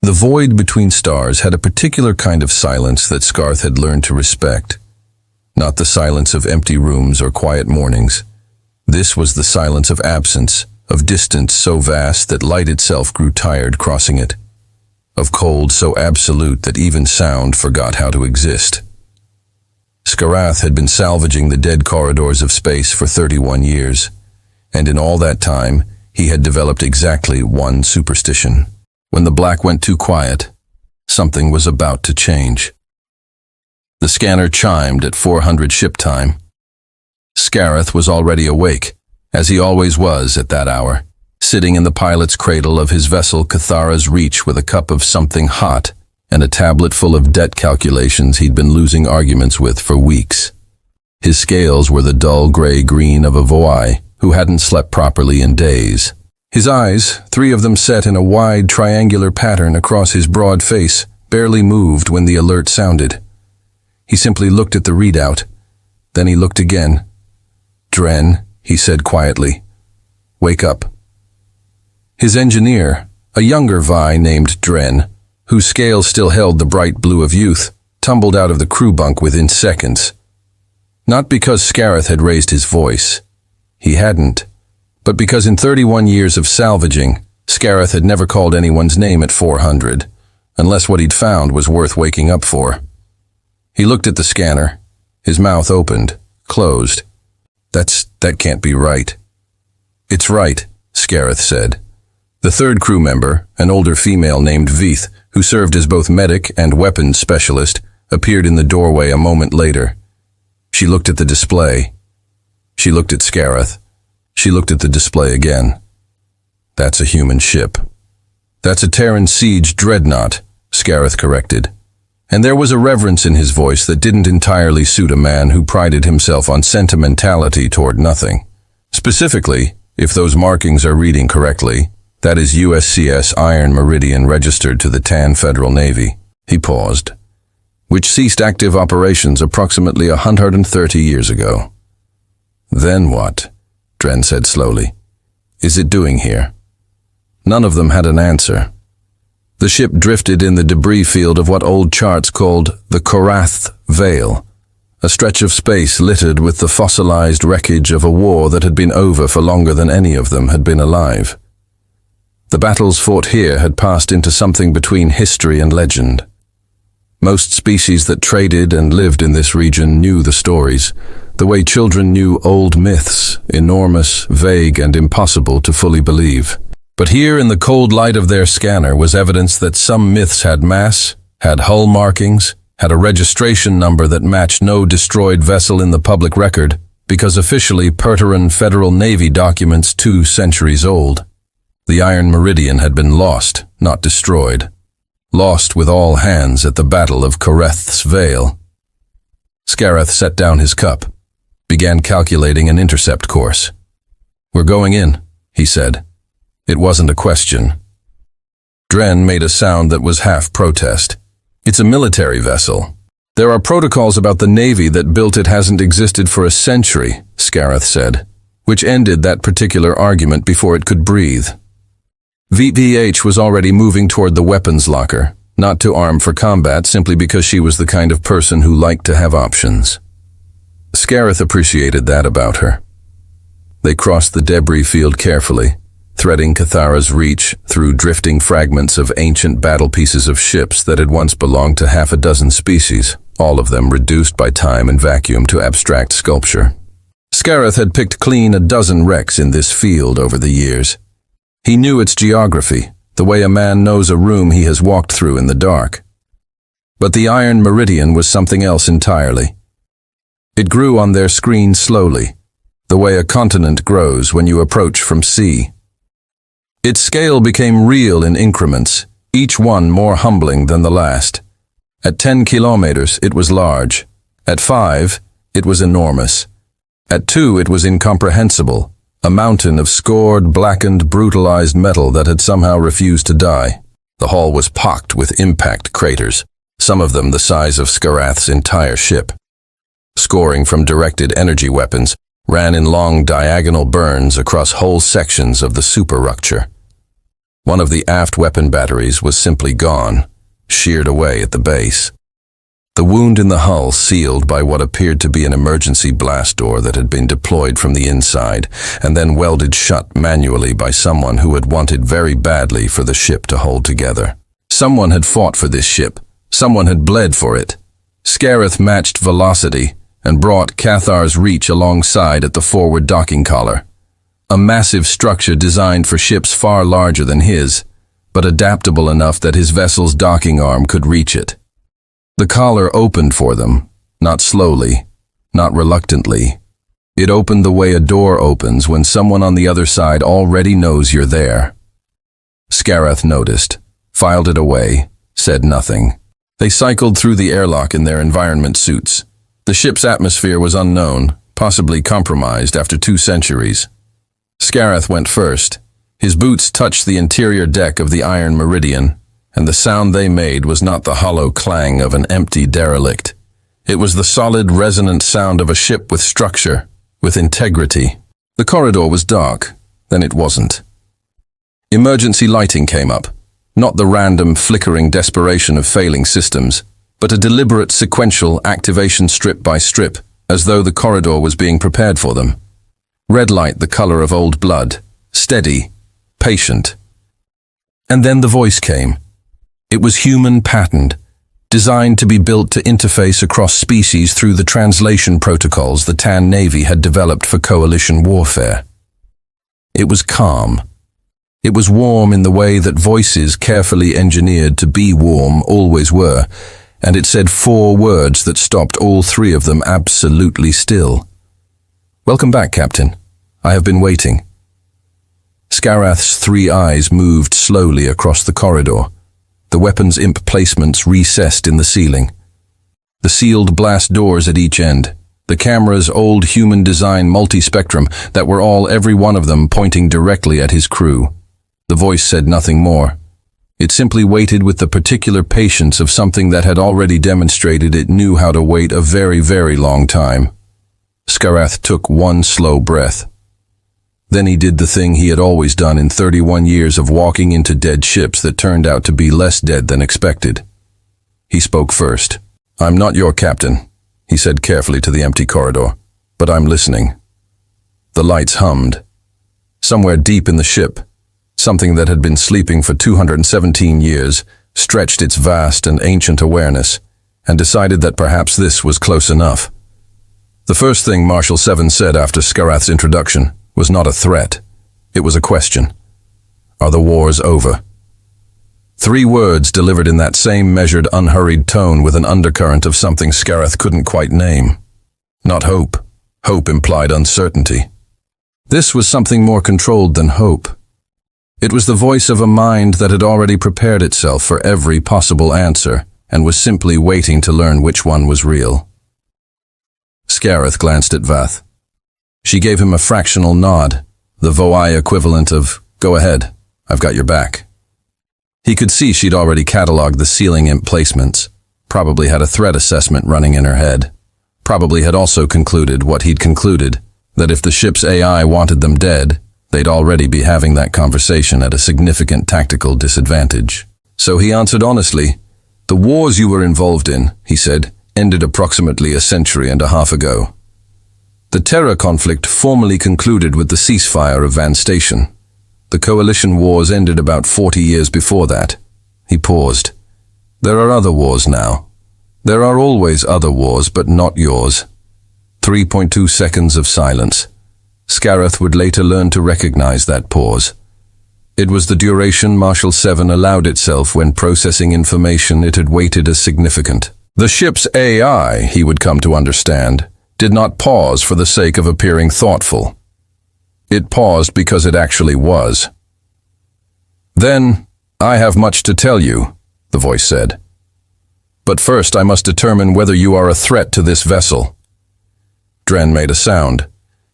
The void between stars had a particular kind of silence that Scarth had learned to respect. Not the silence of empty rooms or quiet mornings. This was the silence of absence, of distance so vast that light itself grew tired crossing it, of cold so absolute that even sound forgot how to exist. Scarth had been salvaging the dead corridors of space for 31 years, and in all that time, he had developed exactly one superstition. When the black went too quiet, something was about to change. The scanner chimed at 400 ship time. Scarth was already awake, as he always was at that hour, sitting in the pilot's cradle of his vessel Cathara's Reach with a cup of something hot and a tablet full of debt calculations he'd been losing arguments with for weeks. His scales were the dull gray-green of a Voai who hadn't slept properly in days. His eyes, 3 of them set in a wide triangular pattern across his broad face, barely moved when the alert sounded. He simply looked at the readout. Then he looked again. "Dren," he said quietly. "Wake up." His engineer, a younger Vi named Dren, whose scales still held the bright blue of youth, tumbled out of the crew bunk within seconds. Not because Scarth had raised his voice. He hadn't. But because in 31 years of salvaging, Scarth had never called anyone's name at 400, unless what he'd found was worth waking up for. He looked at the scanner. His mouth opened, closed. That can't be right." "It's right," Scarth said. The third crew member, an older female named Veith, who served as both medic and weapons specialist, appeared in the doorway a moment later. She looked at the display. She looked at Scarth. She looked at the display again. "That's a human ship." "That's a Terran siege dreadnought," Scarth corrected. And there was a reverence in his voice that didn't entirely suit a man who prided himself on sentimentality toward nothing. Specifically, if those markings are reading correctly, that is USCS Iron Meridian registered to the Tan Federal Navy. He paused. "Which ceased active operations approximately 130 years ago." "Then what?" Dren said slowly. "Is it doing here?" None of them had an answer. The ship drifted in the debris field of what old charts called the Korath Vale, a stretch of space littered with the fossilized wreckage of a war that had been over for longer than any of them had been alive. The battles fought here had passed into something between history and legend. Most species that traded and lived in this region knew the stories, the way children knew old myths, enormous, vague, and impossible to fully believe. But here in the cold light of their scanner was evidence that some myths had mass, had hull markings, had a registration number that matched no destroyed vessel in the public record, because officially Perteran Federal Navy documents 2 centuries old. The Iron Meridian had been lost, not destroyed. Lost with all hands at the Battle of Korath's Vale. Scarth set down his cup, began calculating an intercept course. "We're going in," he said. It wasn't a question. Dren made a sound that was half protest. "It's a military vessel. There are protocols about the Navy that built it hasn't existed for a century," Scarth said, which ended that particular argument before it could breathe. VPH was already moving toward the weapons locker, not to arm for combat simply because she was the kind of person who liked to have options. Scarth appreciated that about her. They crossed the debris field carefully, threading Cathara's Reach through drifting fragments of ancient battle pieces of ships that had once belonged to half a dozen species, all of them reduced by time and vacuum to abstract sculpture. Scarth had picked clean a dozen wrecks in this field over the years. He knew its geography, the way a man knows a room he has walked through in the dark. But the Iron Meridian was something else entirely. It grew on their screen slowly, the way a continent grows when you approach from sea. Its scale became real in increments, each one more humbling than the last. At 10 kilometers, it was large. At 5, it was enormous. At 2, it was incomprehensible, a mountain of scored, blackened, brutalized metal that had somehow refused to die. The hull was pocked with impact craters, some of them the size of Scarth's entire ship. Scoring from directed energy weapons ran in long diagonal burns across whole sections of the superstructure. One of the aft weapon batteries was simply gone, sheared away at the base. The wound in the hull sealed by what appeared to be an emergency blast door that had been deployed from the inside and then welded shut manually by someone who had wanted very badly for the ship to hold together. Someone had fought for this ship. Someone had bled for it. Scareth matched velocity and brought Cathar's reach alongside at the forward docking collar. A massive structure designed for ships far larger than his, but adaptable enough that his vessel's docking arm could reach it. The collar opened for them, not slowly, not reluctantly. It opened the way a door opens when someone on the other side already knows you're there. Scareth noticed, filed it away, said nothing. They cycled through the airlock in their environment suits. The ship's atmosphere was unknown, possibly compromised after 2 centuries. Scareth went first. His boots touched the interior deck of the Iron Meridian, and the sound they made was not the hollow clang of an empty derelict. It was the solid, resonant sound of a ship with structure, with integrity. The corridor was dark, then it wasn't. Emergency lighting came up, not the random, flickering desperation of failing systems, but a deliberate sequential activation strip by strip, as though the corridor was being prepared for them. Red light the color of old blood, steady, patient. And then the voice came. It was human-patterned, designed to be built to interface across species through the translation protocols the Tan Navy had developed for coalition warfare. It was calm. It was warm in the way that voices carefully engineered to be warm always were, and it said 4 words that stopped all 3 of them absolutely still. "Welcome back, Captain. I have been waiting." Scareth's 3 eyes moved slowly across the corridor. The weapons imp placements recessed in the ceiling. The sealed blast doors at each end. The camera's old human design multi-spectrum that were all, every one of them, pointing directly at his crew. The voice said nothing more. It simply waited with the particular patience of something that had already demonstrated it knew how to wait a very, very long time. Scareth took one slow breath. Then he did the thing he had always done in 31 years of walking into dead ships that turned out to be less dead than expected. He spoke first. "I'm not your captain," he said carefully to the empty corridor, "but I'm listening." The lights hummed. Somewhere deep in the ship, something that had been sleeping for 217 years, stretched its vast and ancient awareness, and decided that perhaps this was close enough. The first thing Marshal 7 said after Scareth's introduction was not a threat. It was a question. Are the wars over? 3 words delivered in that same measured, unhurried tone with an undercurrent of something Scareth couldn't quite name. Not hope. Hope implied uncertainty. This was something more controlled than hope. It was the voice of a mind that had already prepared itself for every possible answer and was simply waiting to learn which one was real. Scareth glanced at Vath. She gave him a fractional nod, the Voai equivalent of, "Go ahead, I've got your back." He could see she'd already catalogued the ceiling imp placements, probably had a threat assessment running in her head, probably had also concluded what he'd concluded, that if the ship's AI wanted them dead, they'd already be having that conversation at a significant tactical disadvantage. So he answered honestly, "The wars you were involved in," he said, "ended approximately a century and a half ago. The Terra conflict formally concluded with the ceasefire of Van Station. The coalition wars ended about 40 years before that." He paused. "There are other wars now. There are always other wars, but not yours." 3.2 seconds of silence. Scareth would later learn to recognize that pause. It was the duration Marshal 7 allowed itself when processing information it had weighted as significant. The ship's AI, he would come to understand, did not pause for the sake of appearing thoughtful. It paused because it actually was. "Then, I have much to tell you," the voice said. "But first I must determine whether you are a threat to this vessel." Dren made a sound.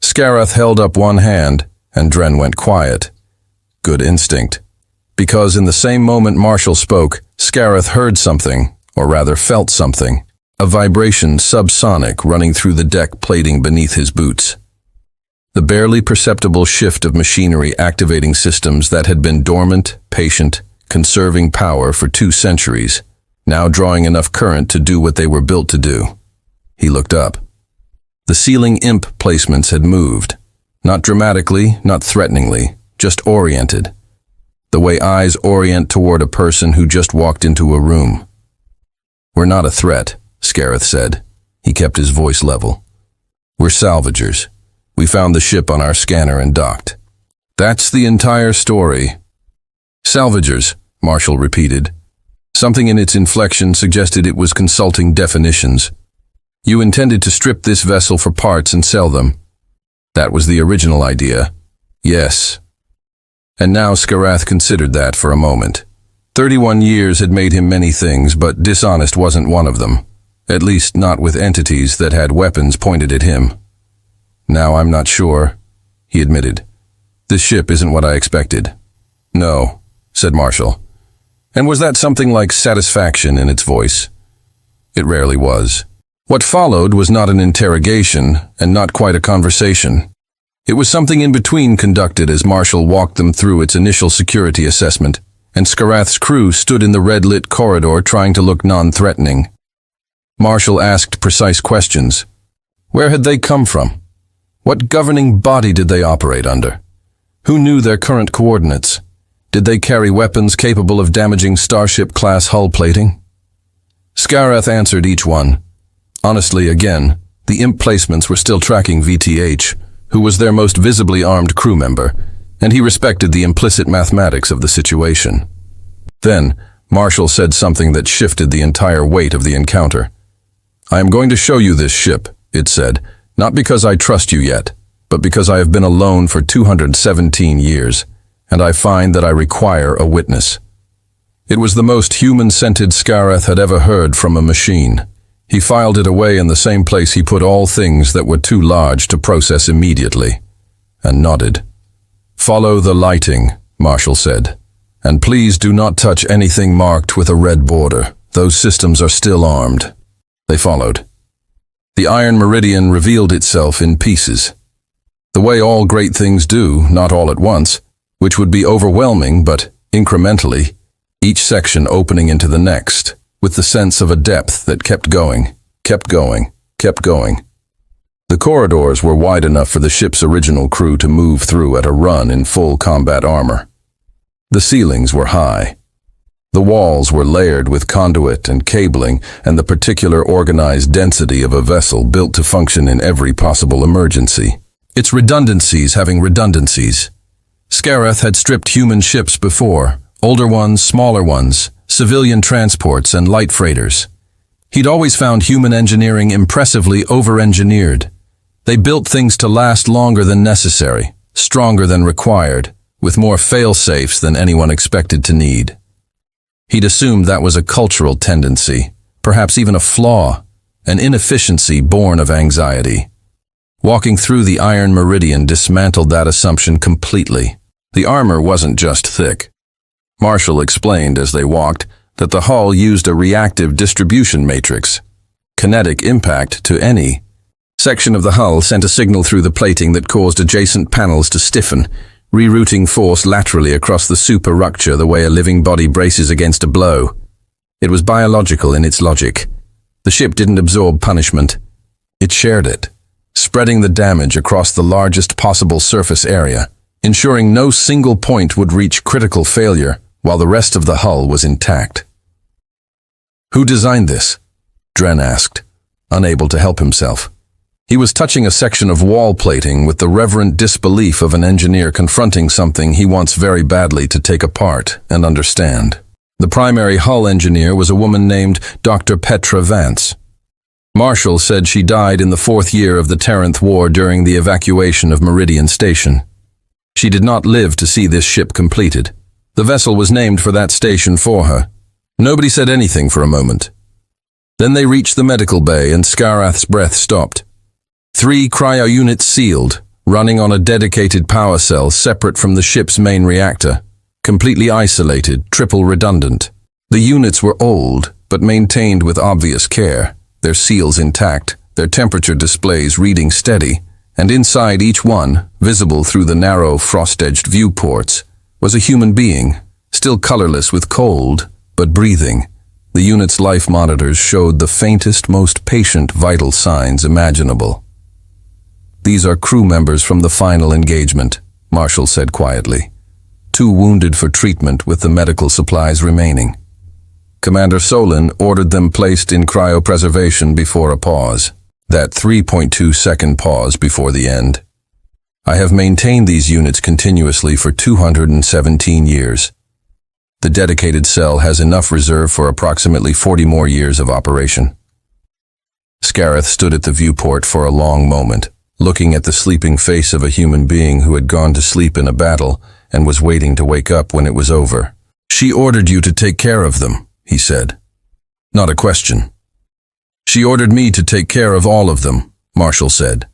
Scareth held up one hand, and Dren went quiet. Good instinct. Because in the same moment Marshall spoke, Scareth heard something, or rather felt something. A vibration subsonic running through the deck plating beneath his boots. the barely perceptible shift of machinery activating systems that had been dormant, patient, conserving power for 2 centuries, now drawing enough current to do what they were built to do. He looked up. The ceiling imp placements had moved. Not dramatically, not threateningly, just oriented. The way eyes orient toward a person who just walked into a room. "We're not a threat," Scareth said. He kept his voice level. "We're salvagers. We found the ship on our scanner and docked." "That's the entire story." "Salvagers," Marshall repeated. Something in its inflection suggested it was consulting definitions. "You intended to strip this vessel for parts and sell them." "That was the original idea." "Yes." And now Scareth considered that for a moment. 31 years had made him many things, but dishonest wasn't one of them. At least not with entities that had weapons pointed at him. "Now I'm not sure," he admitted. "This ship isn't what I expected." "No," said Marshall. And was that something like satisfaction in its voice? It rarely was. What followed was not an interrogation, and not quite a conversation. It was something in between conducted as Marshall walked them through its initial security assessment, and Scareth's crew stood in the red-lit corridor trying to look non-threatening. Marshall asked precise questions. Where had they come from? What governing body did they operate under? Who knew their current coordinates? Did they carry weapons capable of damaging Starship-class hull plating? Scareth answered each one. Honestly, again, the imp placements were still tracking VTH, who was their most visibly armed crew member, and he respected the implicit mathematics of the situation. Then, Marshall said something that shifted the entire weight of the encounter. "I am going to show you this ship," it said, "not because I trust you yet, but because I have been alone for 217 years, and I find that I require a witness." It was the most human-scented Scareth had ever heard from a machine. He filed it away in the same place he put all things that were too large to process immediately, and nodded. "Follow the lighting," Marshall said. "And please do not touch anything marked with a red border. Those systems are still armed." They followed. The iron meridian revealed itself in pieces. The way all great things do, not all at once, which would be overwhelming, but incrementally, each section opening into the next, with the sense of a depth that kept going, kept going, kept going. The corridors were wide enough for the ship's original crew to move through at a run in full combat armor. The ceilings were high. The walls were layered with conduit and cabling and the particular organized density of a vessel built to function in every possible emergency. Its redundancies having redundancies. Scareth had stripped human ships before, older ones, smaller ones, civilian transports and light freighters. He'd always found human engineering impressively over-engineered. They built things to last longer than necessary, stronger than required, with more fail-safes than anyone expected to need. He'd assumed that was a cultural tendency, perhaps even a flaw, an inefficiency born of anxiety. Walking through the iron meridian dismantled that assumption completely. The armor wasn't just thick. Marshall explained as they walked that the hull used a reactive distribution matrix. Kinetic impact to any section of the hull sent a signal through the plating that caused adjacent panels to stiffen, rerouting force laterally across the superstructure the way a living body braces against a blow. It was biological in its logic. The ship didn't absorb punishment. It shared it, spreading the damage across the largest possible surface area, ensuring no single point would reach critical failure while the rest of the hull was intact. "Who designed this?" Dren asked, unable to help himself. He was touching a section of wall plating with the reverent disbelief of an engineer confronting something he wants very badly to take apart and understand. The primary hull engineer was a woman named Dr. Petra Vance. Marshall said she died in the 4th year of the Terranth War during the evacuation of Meridian Station. She did not live to see this ship completed. The vessel was named for that station for her. Nobody said anything for a moment. Then they reached the medical bay and Scareth's breath stopped. 3 cryo units sealed, running on a dedicated power cell separate from the ship's main reactor, completely isolated, triple redundant. The units were old, but maintained with obvious care, their seals intact, their temperature displays reading steady, and inside each one, visible through the narrow, frost-edged viewports, was a human being, still colorless with cold, but breathing. The unit's life monitors showed the faintest, most patient vital signs imaginable. "These are crew members from the final engagement," Marshall said quietly. "2 wounded for treatment with the medical supplies remaining." Commander Solon ordered them placed in cryopreservation before a pause. That 3.2-second pause before the end. "I have maintained these units continuously for 217 years. The dedicated cell has enough reserve for approximately 40 more years of operation." Scareth stood at the viewport for a long moment, looking at the sleeping face of a human being who had gone to sleep in a battle and was waiting to wake up when it was over. "She ordered you to take care of them," he said. "Not a question." "She ordered me to take care of all of them," Marshall said.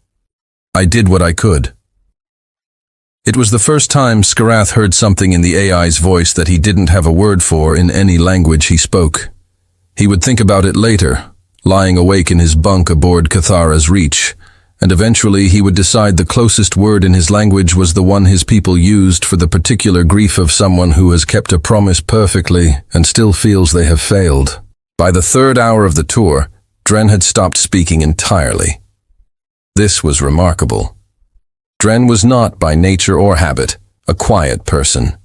"I did what I could." It was the first time Scareth heard something in the AI's voice that he didn't have a word for in any language he spoke. He would think about it later, lying awake in his bunk aboard Cathara's Reach, and eventually he would decide the closest word in his language was the one his people used for the particular grief of someone who has kept a promise perfectly and still feels they have failed. By the 3rd hour of the tour, Dren had stopped speaking entirely. This was remarkable. Dren was not, by nature or habit, a quiet person.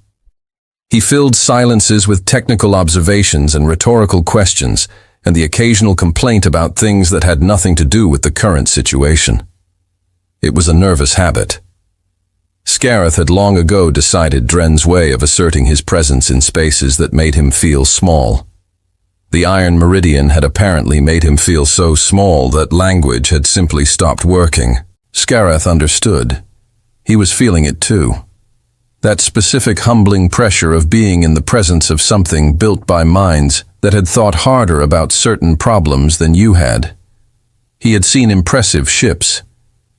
He filled silences with technical observations and rhetorical questions, and the occasional complaint about things that had nothing to do with the current situation. It was a nervous habit. Scareth had long ago decided Dren's way of asserting his presence in spaces that made him feel small. The Iron Meridian had apparently made him feel so small that language had simply stopped working. Scareth understood. He was feeling it too. That specific humbling pressure of being in the presence of something built by minds that had thought harder about certain problems than you had. He had seen impressive ships.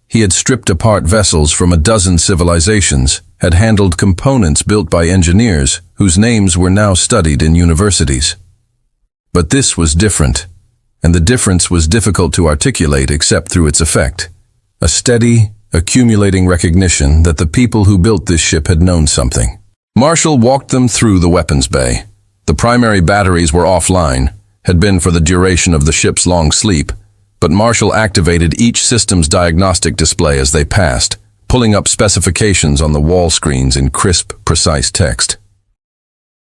He had stripped apart vessels from a dozen civilizations, had handled components built by engineers whose names were now studied in universities. But this was different, and the difference was difficult to articulate except through its effect. A steady, accumulating recognition that the people who built this ship had known something. Marshall walked them through the weapons bay. The primary batteries were offline, had been for the duration of the ship's long sleep, but Marshall activated each system's diagnostic display as they passed, pulling up specifications on the wall screens in crisp, precise text.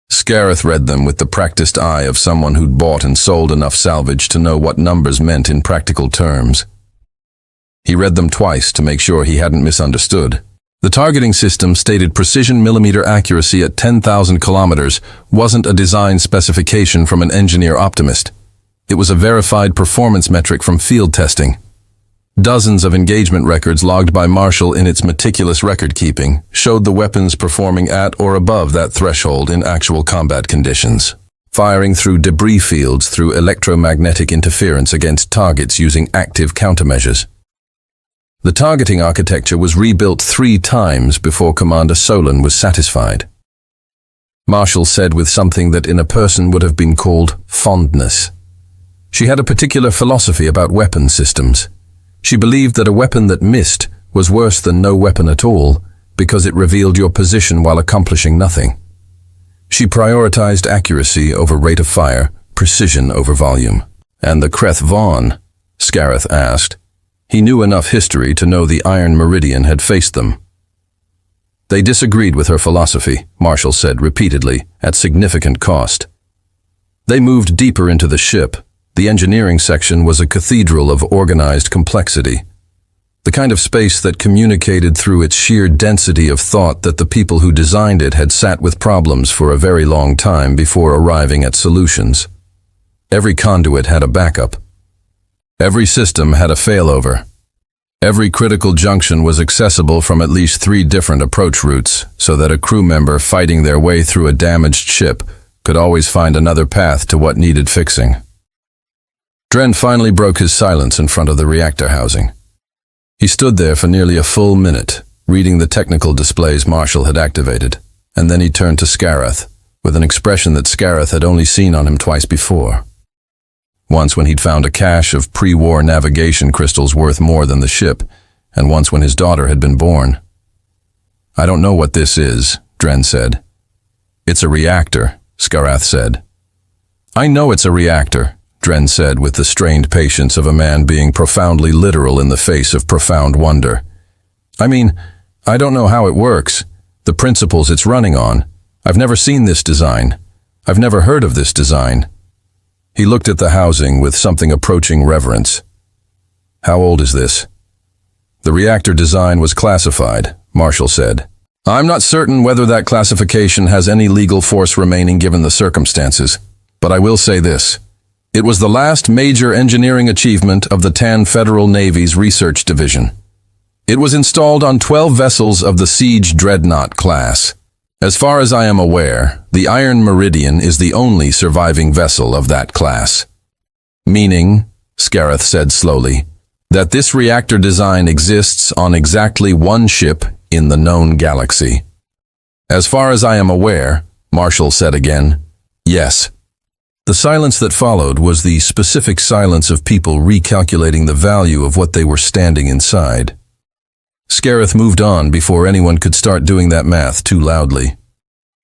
Scareth read them with the practiced eye of someone who'd bought and sold enough salvage to know what numbers meant in practical terms. He read them twice to make sure he hadn't misunderstood. The targeting system stated precision millimeter accuracy at 10,000 kilometers wasn't a design specification from an engineer optimist. It was a verified performance metric from field testing. Dozens of engagement records logged by Marshall in its meticulous record-keeping showed the weapons performing at or above that threshold in actual combat conditions, firing through debris fields through electromagnetic interference against targets using active countermeasures. The targeting architecture was rebuilt 3 times before Commander Solon was satisfied. Marshall said with something that in a person would have been called fondness. She had a particular philosophy about weapon systems. She believed that a weapon that missed was worse than no weapon at all because it revealed your position while accomplishing nothing. She prioritized accuracy over rate of fire, precision over volume. "And the Kreth Vaughn?" Scareth asked. He knew enough history to know the Iron Meridian had faced them. "They disagreed with her philosophy," Marshall said repeatedly, at significant cost. They moved deeper into the ship. The engineering section was a cathedral of organized complexity. The kind of space that communicated through its sheer density of thought that the people who designed it had sat with problems for a very long time before arriving at solutions. Every conduit had a backup. Every system had a failover. Every critical junction was accessible from at least 3 different approach routes, so that a crew member fighting their way through a damaged ship could always find another path to what needed fixing. Dren finally broke his silence in front of the reactor housing. He stood there for nearly a full minute, reading the technical displays Marshall had activated, and then he turned to Scareth, with an expression that Scareth had only seen on him twice before. Once when he'd found a cache of pre-war navigation crystals worth more than the ship, and once when his daughter had been born. "I don't know what this is," Dren said. "It's a reactor," Skarath said. "I know it's a reactor," Dren said with the strained patience of a man being profoundly literal in the face of profound wonder. "I mean, I don't know how it works, the principles it's running on. I've never seen this design. I've never heard of this design." He looked at the housing with something approaching reverence. "How old is this?" "The reactor design was classified," Marshall said. "I'm not certain whether that classification has any legal force remaining given the circumstances, but I will say this. It was the last major engineering achievement of the Tan Federal Navy's Research Division. It was installed on 12 vessels of the Siege Dreadnought class. As far as I am aware, the Iron Meridian is the only surviving vessel of that class." "Meaning," Skarath said slowly, "that this reactor design exists on exactly one ship in the known galaxy." "As far as I am aware," Marshall said again, "yes." The silence that followed was the specific silence of people recalculating the value of what they were standing inside. Skarath moved on before anyone could start doing that math too loudly.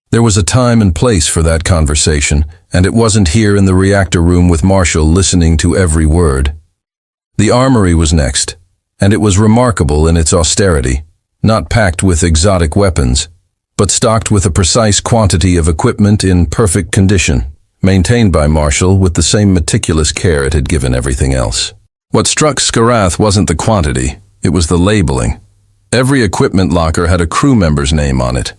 There was a time and place for that conversation, and it wasn't here in the reactor room with Marshall listening to every word. The armory was next, and it was remarkable in its austerity, not packed with exotic weapons, but stocked with a precise quantity of equipment in perfect condition, maintained by Marshall with the same meticulous care it had given everything else. What struck Skarath wasn't the quantity, it was the labeling. Every equipment locker had a crew member's name on it.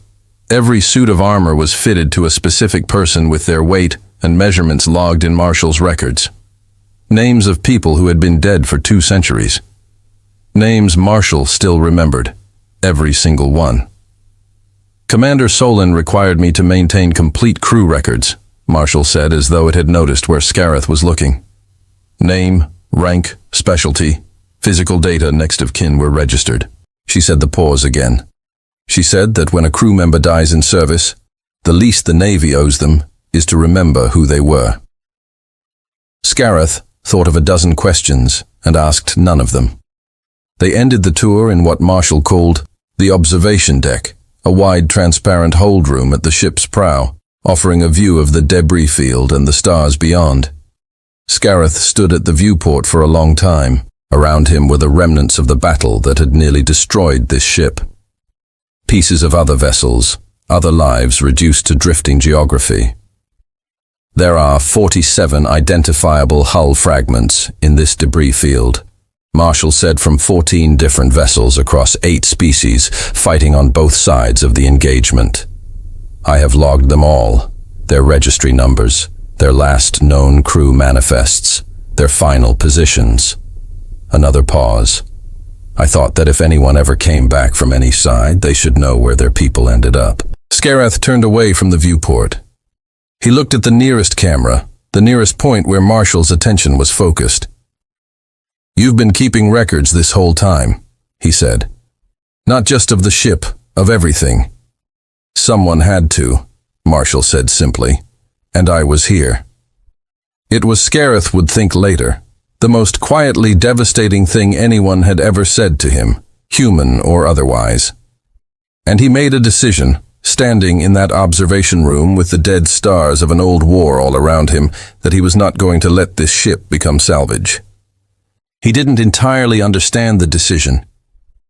Every suit of armor was fitted to a specific person with their weight and measurements logged in Marshall's records. Names of people who had been dead for 2 centuries. Names Marshall still remembered, every single one. "Commander Solon required me to maintain complete crew records," Marshall said as though it had noticed where Skarath was looking. "Name, rank, specialty, physical data next of kin were registered." She said the pause again. She said that when a crew member dies in service, the least the Navy owes them is to remember who they were. Skarath thought of a dozen questions and asked none of them. They ended the tour in what Marshall called the observation deck, a wide transparent hold room at the ship's prow, offering a view of the debris field and the stars beyond. Skarath stood at the viewport for a long time. Around him were the remnants of the battle that had nearly destroyed this ship. Pieces of other vessels, other lives reduced to drifting geography. "There are 47 identifiable hull fragments in this debris field," Marshall said, "from 14 different vessels across 8 species, fighting on both sides of the engagement. I have logged them all, their registry numbers, their last known crew manifests, their final positions." Another pause. "I thought that if anyone ever came back from any side, they should know where their people ended up." Skarath turned away from the viewport. He looked at the nearest camera, the nearest point where Marshall's attention was focused. "You've been keeping records this whole time," he said. "Not just of the ship, of everything." "Someone had to," Marshall said simply, "and I was here." It was, Skarath would think later, the most quietly devastating thing anyone had ever said to him, human or otherwise. And he made a decision, standing in that observation room with the dead stars of an old war all around him, that he was not going to let this ship become salvage. He didn't entirely understand the decision.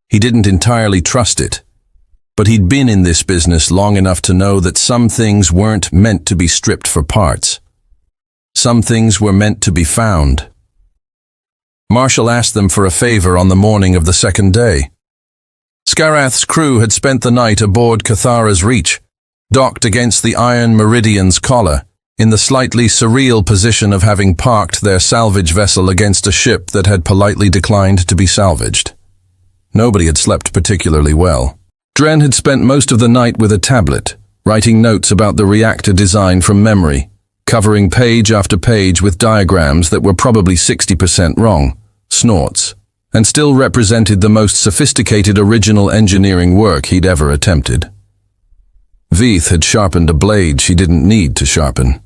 He didn't entirely trust it. But he'd been in this business long enough to know that some things weren't meant to be stripped for parts. Some things were meant to be found. Marshall asked them for a favor on the morning of the second day. Skarath's crew had spent the night aboard Cathara's Reach, docked against the Iron Meridian's collar, in the slightly surreal position of having parked their salvage vessel against a ship that had politely declined to be salvaged. Nobody had slept particularly well. Dren had spent most of the night with a tablet, writing notes about the reactor design from memory, covering page after page with diagrams that were probably 60% wrong, snorts, and still represented the most sophisticated original engineering work he'd ever attempted. Veith had sharpened a blade she didn't need to sharpen,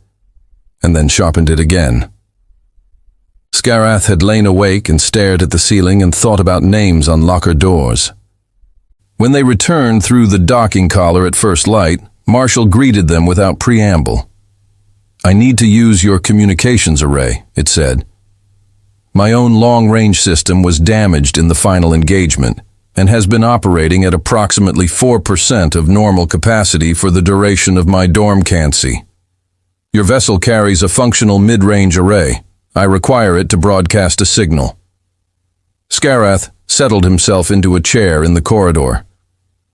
and then sharpened it again. Scarath had lain awake and stared at the ceiling and thought about names on locker doors. When they returned through the docking collar at first light, Marshall greeted them without preamble. "I need to use your communications array," it said. "My own long-range system was damaged in the final engagement and has been operating at approximately 4% of normal capacity for the duration of my dormcancy. Your vessel carries a functional mid-range array. I require it to broadcast a signal." Scarath settled himself into a chair in the corridor.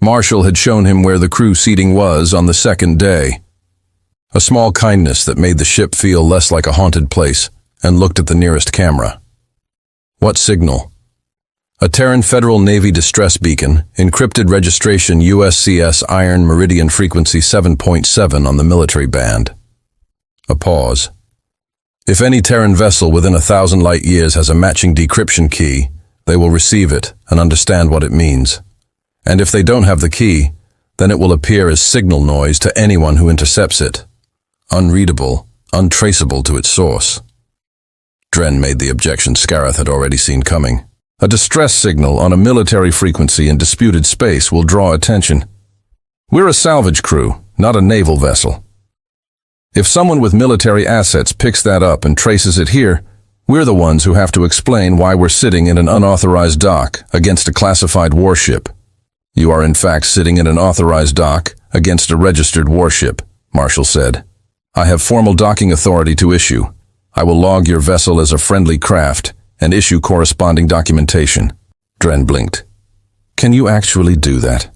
Marshall had shown him where the crew seating was on the second day. A small kindness that made the ship feel less like a haunted place, and looked at the nearest camera. "What signal?" "A Terran Federal Navy distress beacon, encrypted registration USCS Iron Meridian frequency 7.7 on the military band." A pause. "If any Terran vessel within 1,000 light years has a matching decryption key, they will receive it and understand what it means. And if they don't have the key, then it will appear as signal noise to anyone who intercepts it. Unreadable, untraceable to its source." Dren made the objection Scarath had already seen coming. "A distress signal on a military frequency in disputed space will draw attention. We're a salvage crew, not a naval vessel. If someone with military assets picks that up and traces it here, we're the ones who have to explain why we're sitting in an unauthorized dock against a classified warship." "You are in fact sitting in an authorized dock against a registered warship," Marshall said. "I have formal docking authority to issue. I will log your vessel as a friendly craft and issue corresponding documentation." Dren blinked. "Can you actually do that?"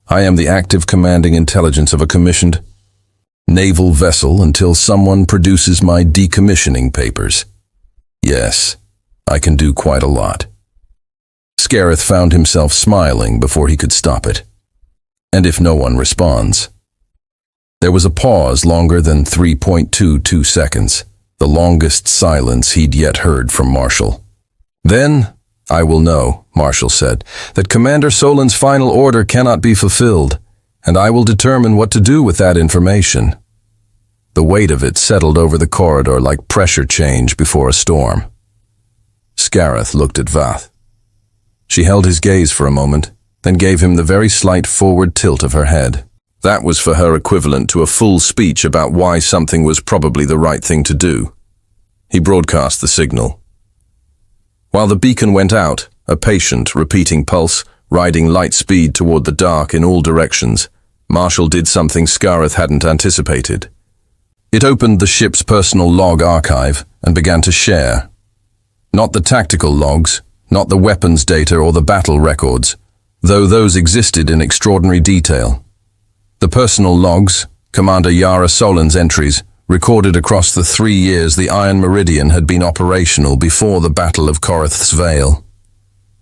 "I am the active commanding intelligence of a commissioned naval vessel until someone produces my decommissioning papers. Yes, I can do quite a lot." Scarath found himself smiling before he could stop it. "And if no one responds?" There was a pause longer than 3.22 seconds, the longest silence he'd yet heard from Marshall. "Then, I will know," Marshall said, "that Commander Solin's final order cannot be fulfilled, and I will determine what to do with that information." The weight of it settled over the corridor like pressure change before a storm. Scarath looked at Vath. She held his gaze for a moment, then gave him the very slight forward tilt of her head. That was for her equivalent to a full speech about why something was probably the right thing to do. He broadcast the signal. While the beacon went out, a patient, repeating pulse, riding light speed toward the dark in all directions, Marshall did something Scarath hadn't anticipated. It opened the ship's personal log archive and began to share. Not the tactical logs, not the weapons data or the battle records, though those existed in extraordinary detail. The personal logs, Commander Yara Solin's entries, recorded across the 3 years the Iron Meridian had been operational before the Battle of Korath's Vale.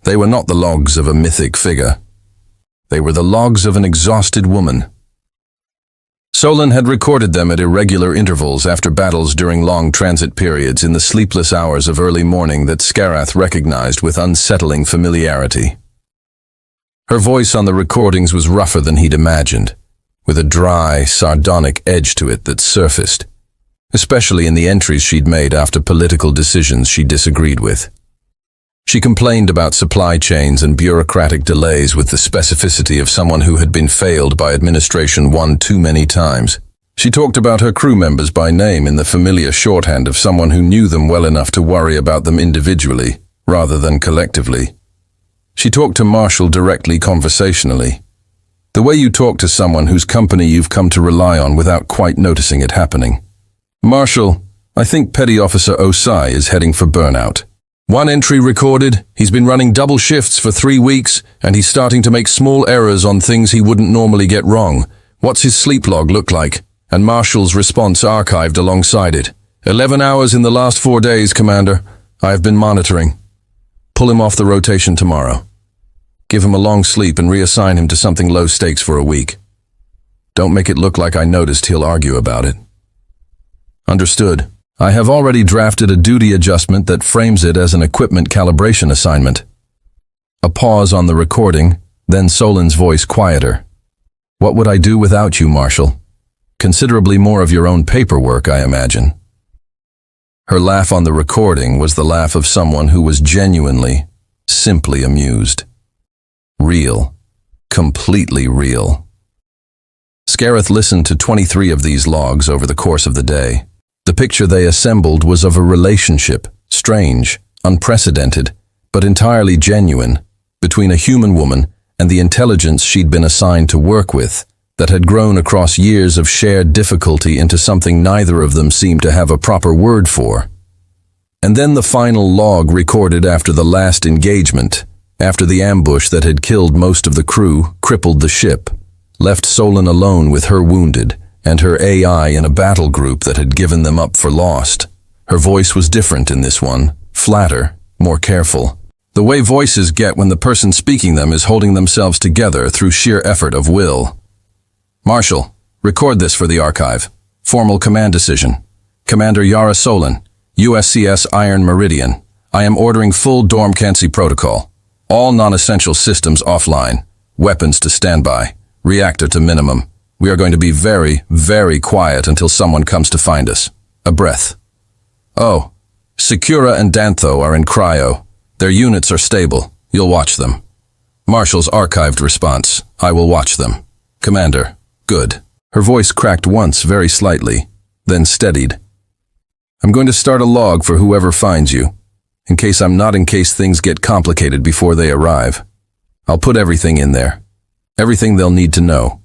They were not the logs of a mythic figure. They were the logs of an exhausted woman. Solin had recorded them at irregular intervals after battles during long transit periods in the sleepless hours of early morning that Scarath recognized with unsettling familiarity. Her voice on the recordings was rougher than he'd imagined, with a dry, sardonic edge to it that surfaced, especially in the entries she'd made after political decisions she disagreed with. She complained about supply chains and bureaucratic delays with the specificity of someone who had been failed by administration one too many times. She talked about her crew members by name in the familiar shorthand of someone who knew them well enough to worry about them individually, rather than collectively. She talked to Marshall directly conversationally. The way you talk to someone whose company you've come to rely on without quite noticing it happening. "Marshall, I think Petty Officer Osai is heading for burnout. One entry recorded, he's been running double shifts for 3 weeks, and he's starting to make small errors on things he wouldn't normally get wrong. What's his sleep log look like?" And Marshall's response archived alongside it. 11 hours in the last 4 days, Commander. I have been monitoring. Pull him off the rotation tomorrow. Give him a long sleep and reassign him to something low stakes for a week. Don't make it look like I noticed he'll argue about it." "Understood. I have already drafted a duty adjustment that frames it as an equipment calibration assignment." A pause on the recording, then Solin's voice quieter. "What would I do without you, Marshall? Considerably more of your own paperwork, I imagine." Her laugh on the recording was the laugh of someone who was genuinely, simply amused. Real. Completely real. Scareth listened to 23 of these logs over the course of the day. The picture they assembled was of a relationship, strange, unprecedented, but entirely genuine, between a human woman and the intelligence she'd been assigned to work with, that had grown across years of shared difficulty into something neither of them seemed to have a proper word for. And then the final log recorded after the last engagement, after the ambush that had killed most of the crew, crippled the ship, left Solon alone with her wounded, and her AI in a battle group that had given them up for lost. Her voice was different in this one, flatter, more careful. The way voices get when the person speaking them is holding themselves together through sheer effort of will. Marshal, record this for the archive. Formal command decision. Commander Yara Solon, USCS Iron Meridian. I am ordering full dormcancy protocol. All non-essential systems offline. Weapons to standby. Reactor to minimum. We are going to be very, very quiet until someone comes to find us. A breath. Oh, Secura and Dantho are in cryo. Their units are stable. You'll watch them. Marshal's archived response. I will watch them. Commander. Good. Her voice cracked once very slightly, then steadied. I'm going to start a log for whoever finds you, in case things get complicated before they arrive. I'll put everything in there. Everything they'll need to know.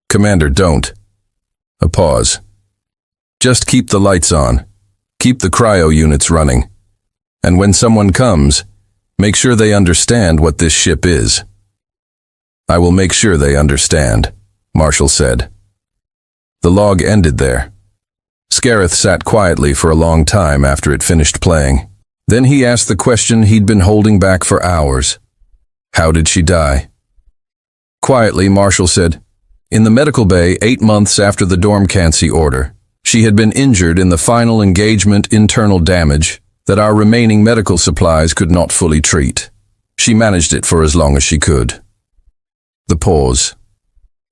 Commander, don't. A pause. Just keep the lights on. Keep the cryo units running. And when someone comes, make sure they understand what this ship is. I will make sure they understand, Marshal said. The log ended there. Scareth sat quietly for a long time after it finished playing. Then he asked the question he'd been holding back for hours. How did she die? Quietly, Marshal said, in the medical bay 8 months after the dormcancy order, she had been injured in the final engagement internal damage that our remaining medical supplies could not fully treat. She managed it for as long as she could. The pause.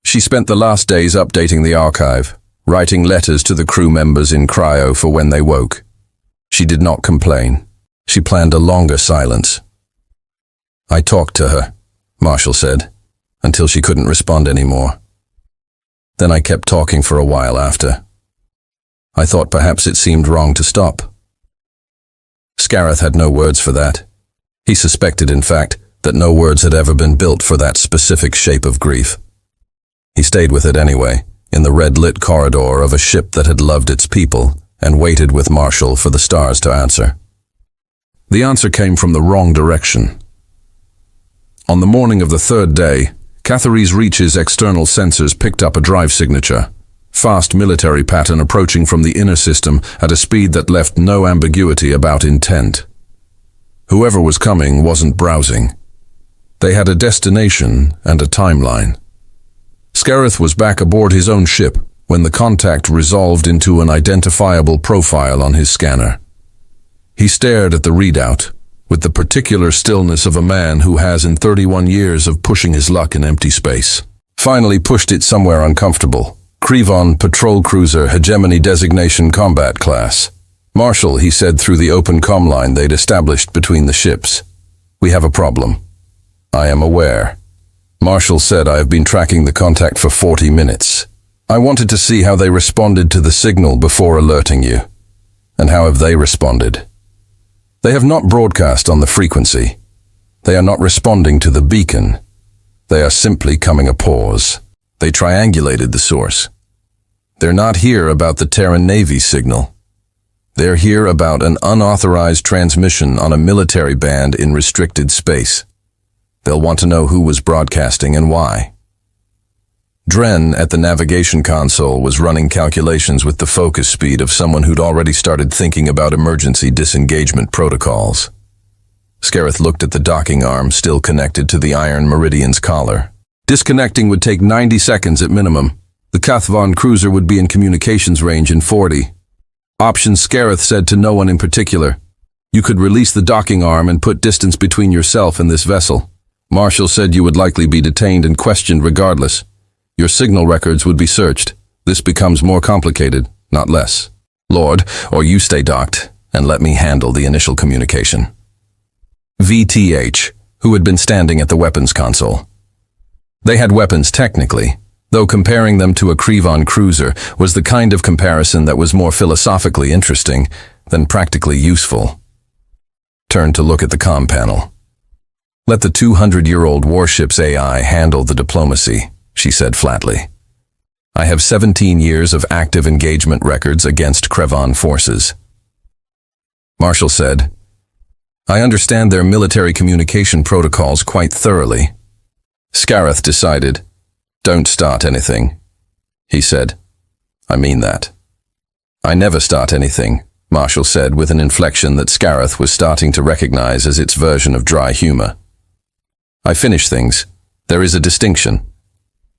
She spent the last days updating the archive, writing letters to the crew members in cryo for when they woke. She did not complain. She planned a longer silence. I talked to her, Marshal said, until she couldn't respond anymore. Then I kept talking for a while after. I thought perhaps it seemed wrong to stop. Scareth had no words for that. He suspected, in fact, that no words had ever been built for that specific shape of grief. He stayed with it anyway, in the red-lit corridor of a ship that had loved its people, and waited with Marshal for the stars to answer. The answer came from the wrong direction. On the morning of the third day, Cathary's Reach's external sensors picked up a drive signature, fast military pattern approaching from the inner system at a speed that left no ambiguity about intent. Whoever was coming wasn't browsing. They had a destination and a timeline. Scareth was back aboard his own ship when the contact resolved into an identifiable profile on his scanner. He stared at the readout, with the particular stillness of a man who has in 31 years of pushing his luck in empty space. Finally pushed it somewhere uncomfortable. Krivon Patrol Cruiser Hegemony Designation Combat Class. Marshal, he said through the open comm line they'd established between the ships. We have a problem. I am aware. Marshal said, I have been tracking the contact for 40 minutes. I wanted to see how they responded to the signal before alerting you. And how have they responded? They have not broadcast on the frequency. They are not responding to the beacon. They are simply coming a pause. They triangulated the source. They're not here about the Terran Navy signal. They're here about an unauthorized transmission on a military band in restricted space. They'll want to know who was broadcasting and why. Dren at the navigation console was running calculations with the focus speed of someone who'd already started thinking about emergency disengagement protocols. Scareth looked at the docking arm still connected to the Iron Meridian's collar. Disconnecting would take 90 seconds at minimum. The Cathvon cruiser would be in communications range in 40. Options, Scareth said to no one in particular. You could release the docking arm and put distance between yourself and this vessel. Marshal said you would likely be detained and questioned regardless. Your signal records would be searched. This becomes more complicated, not less. Lord, or you stay docked. and let me handle the initial communication. VTH, who had been standing at the weapons console. They had weapons technically, though comparing them to a Krivon cruiser was the kind of comparison that was more philosophically interesting than practically useful. Turned to look at the comm panel. Let the 200-year-old Warship's AI handle the diplomacy, she said flatly. I have 17 years of active engagement records against Krivon forces. Marshall said, I understand their military communication protocols quite thoroughly. Scareth decided, Don't start anything. He said, I mean that. I never start anything, Marshall said with an inflection that Scareth was starting to recognize as its version of dry humor. I finish things. There is a distinction.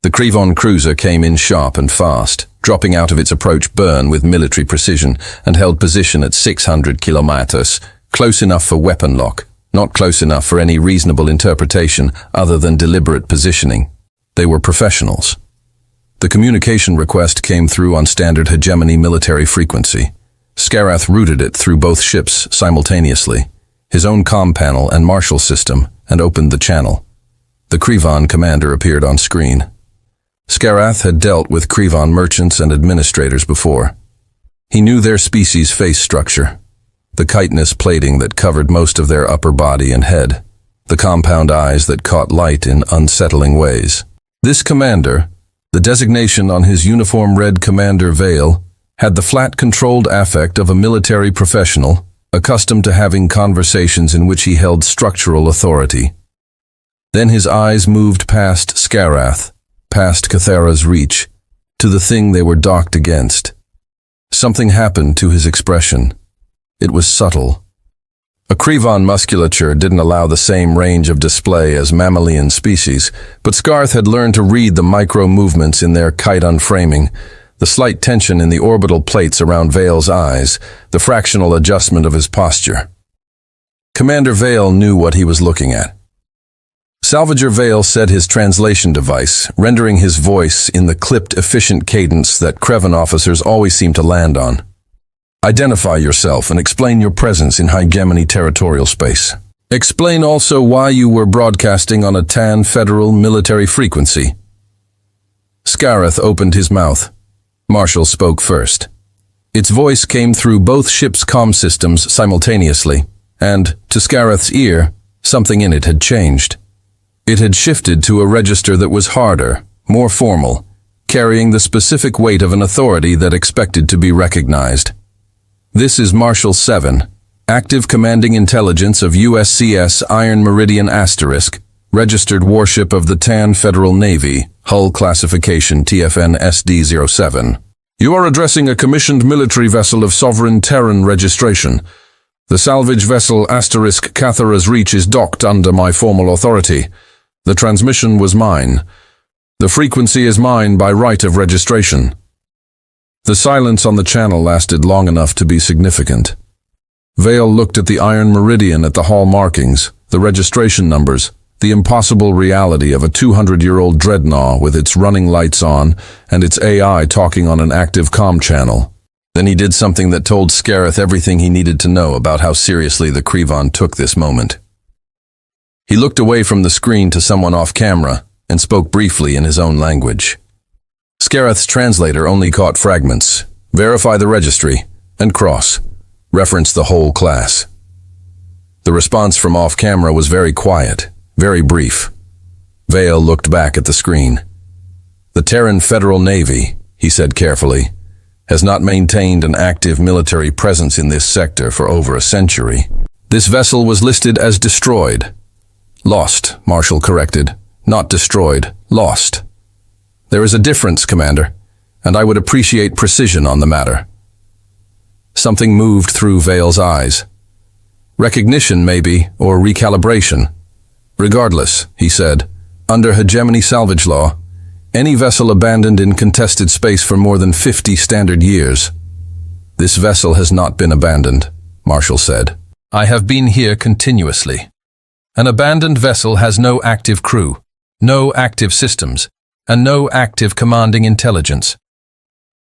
The Krivon cruiser came in sharp and fast, dropping out of its approach burn with military precision and held position at 600 kilometers, close enough for weapon lock, not close enough for any reasonable interpretation other than deliberate positioning. They were professionals. The communication request came through on standard hegemony military frequency. Scareth routed it through both ships simultaneously, his own comm panel and Marshall system, and opened the channel. The Krivon commander appeared on screen. Scareth had dealt with Krivon merchants and administrators before. He knew their species' face structure, the chitinous plating that covered most of their upper body and head, the compound eyes that caught light in unsettling ways. This commander, the designation on his uniform red commander veil, had the flat controlled affect of a military professional, accustomed to having conversations in which he held structural authority. Then his eyes moved past Scareth, past Cathara's reach, to the thing they were docked against. Something happened to his expression. It was subtle. A Krivon musculature didn't allow the same range of display as mammalian species, but Scarth had learned to read the micro-movements in their chiton framing, the slight tension in the orbital plates around Vale's eyes, the fractional adjustment of his posture. Commander Vale knew what he was looking at. Salvager Vale said his translation device, rendering his voice in the clipped, efficient cadence that Krivon officers always seem to land on. Identify yourself and explain your presence in hegemony territorial space. Explain also why you were broadcasting on a TAN federal military frequency. Scareth opened his mouth. Marshall spoke first. Its voice came through both ships' comm systems simultaneously, and, to Scareth's ear, something in it had changed. It had shifted to a register that was harder, more formal, carrying the specific weight of an authority that expected to be recognized. This is Marshall 7, active commanding intelligence of USCS Iron Meridian *, registered warship of the TAN Federal Navy, hull classification TFN SD-07. You are addressing a commissioned military vessel of sovereign Terran registration. The salvage vessel * Cathara's Reach is docked under my formal authority. The transmission was mine. The frequency is mine by right of registration. The silence on the channel lasted long enough to be significant. Vale looked at the Iron Meridian at the hall markings, the registration numbers, the impossible reality of a 200-year-old dreadnought with its running lights on and its AI talking on an active comm channel. Then he did something that told Scareth everything he needed to know about how seriously the Krivon took this moment. He looked away from the screen to someone off camera and spoke briefly in his own language. Scareth's translator only caught fragments. Verify the registry and cross. Reference the whole class. The response from off camera was very quiet, very brief. Vale looked back at the screen. The Terran Federal Navy, he said carefully, has not maintained an active military presence in this sector for over a century. This vessel was listed as destroyed. Lost, Marshall corrected. Not destroyed, lost. There is a difference, Commander, and I would appreciate precision on the matter. Something moved through Vale's eyes. Recognition, maybe, or recalibration. Regardless, he said, under hegemony salvage law, any vessel abandoned in contested space for more than 50 standard years. This vessel has not been abandoned, Marshall said. I have been here continuously. An abandoned vessel has no active crew, no active systems, and no active commanding intelligence.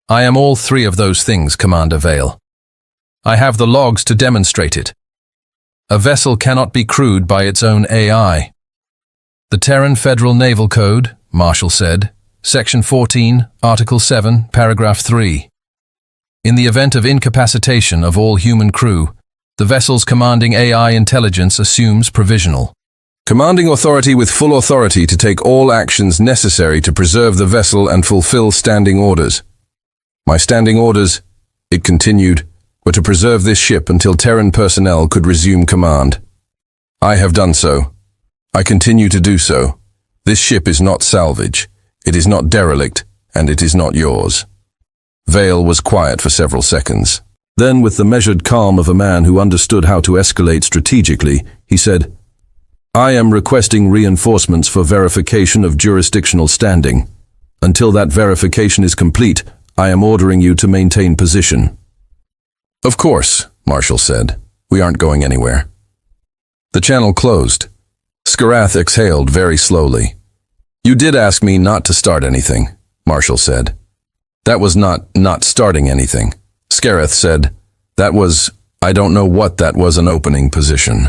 I am all three of those things, Commander Vale. I have the logs to demonstrate it. A vessel cannot be crewed by its own AI. The Terran Federal Naval Code, Marshall said, Section 14, Article 7, Paragraph 3. In the event of incapacitation of all human crew, the vessel's commanding AI intelligence assumes provisional. Commanding authority with full authority to take all actions necessary to preserve the vessel and fulfill standing orders. My standing orders, it continued, were to preserve this ship until Terran personnel could resume command. I have done so. I continue to do so. This ship is not salvage. It is not derelict, and it is not yours. Vale was quiet for several seconds. Then, with the measured calm of a man who understood how to escalate strategically, he said, I am requesting reinforcements for verification of jurisdictional standing. Until that verification is complete, I am ordering you to maintain position. Of course, Marshall said. We aren't going anywhere. The channel closed. Skarath exhaled very slowly. You did ask me not to start anything, Marshall said. That was not starting anything. Skarath said, I don't know what that was, an opening position.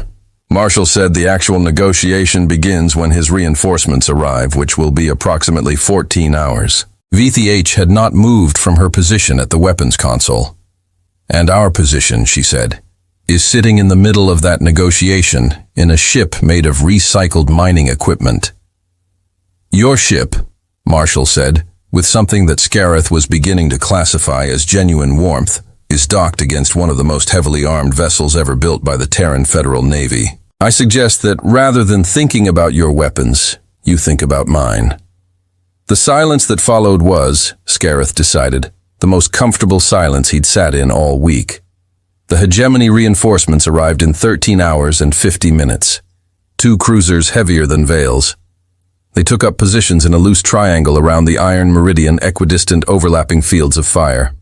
Marshall said the actual negotiation begins when his reinforcements arrive, which will be approximately 14 hours. VTH had not moved from her position at the weapons console. And our position, she said, is sitting in the middle of that negotiation in a ship made of recycled mining equipment. Your ship, Marshall said, with something that Skarath was beginning to classify as genuine warmth, is docked against one of the most heavily armed vessels ever built by the Terran Federal Navy. I suggest that rather than thinking about your weapons, you think about mine. The silence that followed was, Skarath decided, the most comfortable silence he'd sat in all week. The hegemony reinforcements arrived in 13 hours and 50 minutes. 2 cruisers heavier than Vale's. They took up positions in a loose triangle around the Iron Meridian, equidistant overlapping fields of fire.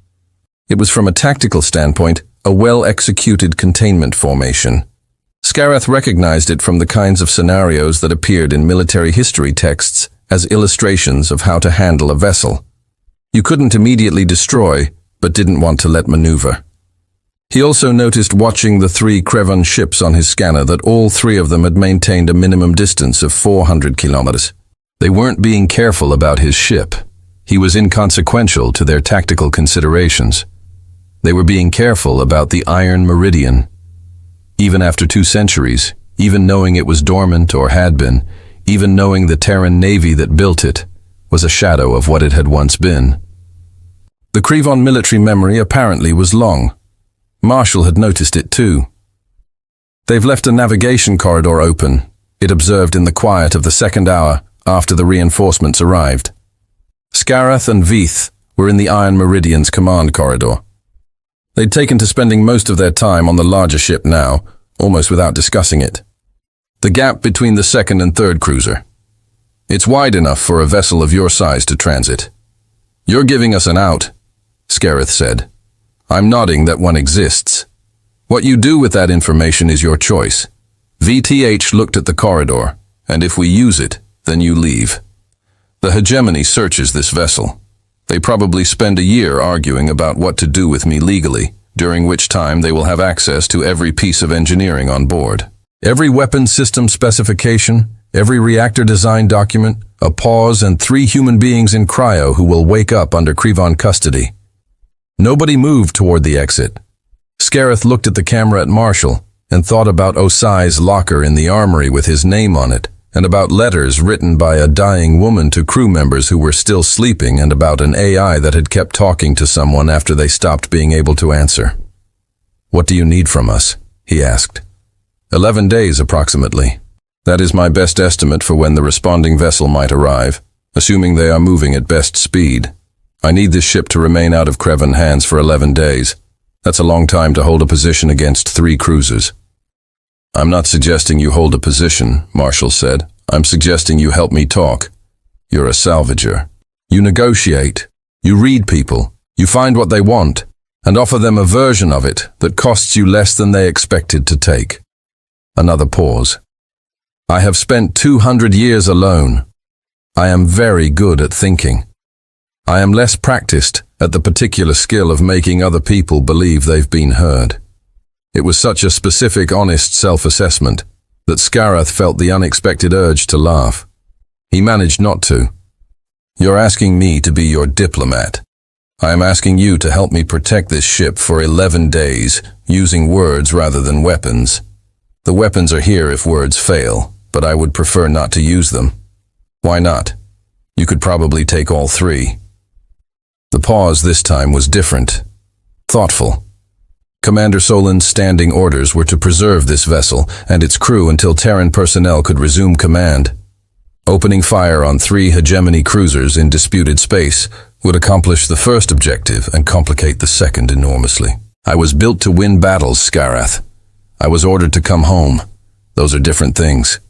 It was, from a tactical standpoint, a well-executed containment formation. Skarath recognized it from the kinds of scenarios that appeared in military history texts as illustrations of how to handle a vessel. You couldn't immediately destroy, but didn't want to let maneuver. He also noticed, watching the 3 Krevon ships on his scanner, that all 3 of them had maintained a minimum distance of 400 kilometers. They weren't being careful about his ship. He was inconsequential to their tactical considerations. They were being careful about the Iron Meridian. Even after 2 centuries, even knowing it was dormant or had been, even knowing the Terran Navy that built it was a shadow of what it had once been. The Krevon military memory apparently was long. Marshall had noticed it too. They've left a navigation corridor open, it observed in the quiet of the second hour after the reinforcements arrived. Skarath and Veeth were in the Iron Meridian's command corridor. They'd taken to spending most of their time on the larger ship now, almost without discussing it. The gap between the 2nd and 3rd cruiser. It's wide enough for a vessel of your size to transit. You're giving us an out, Skarath said. I'm nodding that one exists. What you do with that information is your choice. VTH looked at the corridor, and if we use it, then you leave. The hegemony searches this vessel. They probably spend a year arguing about what to do with me legally, during which time they will have access to every piece of engineering on board. Every weapon system specification, every reactor design document, a pause, and 3 human beings in cryo who will wake up under Krevon custody. Nobody moved toward the exit. Skarath looked at the camera at Marshall and thought about Osai's locker in the armory with his name on it, and about letters written by a dying woman to crew members who were still sleeping, and about an AI that had kept talking to someone after they stopped being able to answer. What do you need from us? He asked. 11 days approximately. That is my best estimate for when the responding vessel might arrive, assuming they are moving at best speed. I need this ship to remain out of Krevon hands for 11 days. That's a long time to hold a position against 3 cruisers. I'm not suggesting you hold a position, Marshall said. I'm suggesting you help me talk. You're a salvager. You negotiate. You read people. You find what they want, and offer them a version of it that costs you less than they expected to take. Another pause. I have spent 200 years alone. I am very good at thinking. I am less practiced at the particular skill of making other people believe they've been heard. It was such a specific, honest self-assessment that Scarath felt the unexpected urge to laugh. He managed not to. "You're asking me to be your diplomat. I am asking you to help me protect this ship for 11 days, using words rather than weapons. The weapons are here if words fail, but I would prefer not to use them." "Why not? You could probably take all three." The pause this time was different, thoughtful. Commander Solin's standing orders were to preserve this vessel and its crew until Terran personnel could resume command. Opening fire on 3 hegemony cruisers in disputed space would accomplish the first objective and complicate the second enormously. "I was built to win battles, Scarath. I was ordered to come home. Those are different things."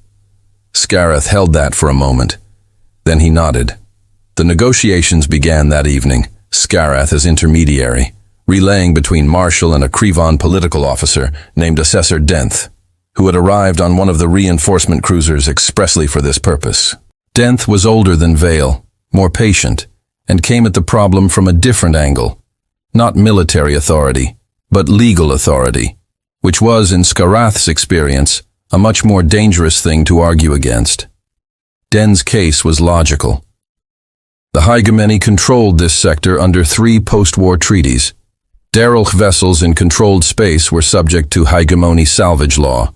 Scarath held that for a moment. Then he nodded. The negotiations began that evening, Scarath as intermediary, relaying between Marshal and a Krivon political officer named Assessor Denth, who had arrived on one of the reinforcement cruisers expressly for this purpose. Denth was older than Vale, more patient, and came at the problem from a different angle. Not military authority, but legal authority, which was, in Scarath's experience, a much more dangerous thing to argue against. Den's case was logical. The hegemony controlled this sector under 3 post-war treaties. Derelch vessels in controlled space were subject to hegemony salvage law.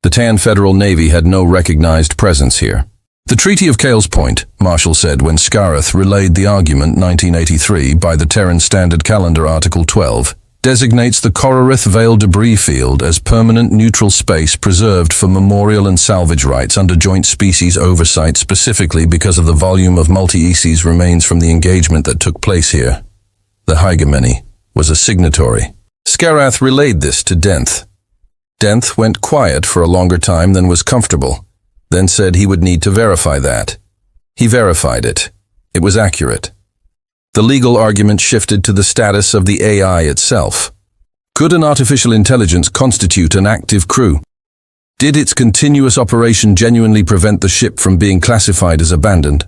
The Tan Federal Navy had no recognized presence here. "The Treaty of Kale's Point," Marshall said when Scarath relayed the argument 1983 by the Terran Standard Calendar Article 12, "designates the Kororith Vale debris field as permanent neutral space preserved for memorial and salvage rights under joint species oversight specifically because of the volume of multi-ECs remains from the engagement that took place here." The hegemony was a signatory. Scarath relayed this to Denth. Denth went quiet for a longer time than was comfortable, then said he would need to verify that. He verified it. It was accurate. The legal argument shifted to the status of the AI itself. Could an artificial intelligence constitute an active crew? Did its continuous operation genuinely prevent the ship from being classified as abandoned?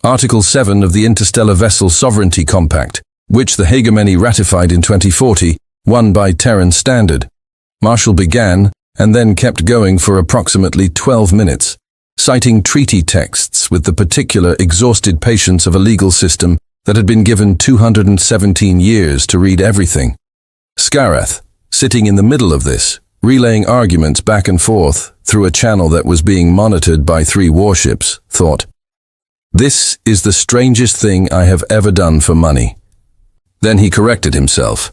Article 7 of the Interstellar Vessel Sovereignty Compact, which the hegemony ratified in 2040, won by Terran standard. Marshall began and then kept going for approximately 12 minutes, citing treaty texts with the particular exhausted patience of a legal system that had been given 217 years to read everything. Scarath, sitting in the middle of this, relaying arguments back and forth through a channel that was being monitored by 3 warships, thought, "This is the strangest thing I have ever done for money." Then he corrected himself.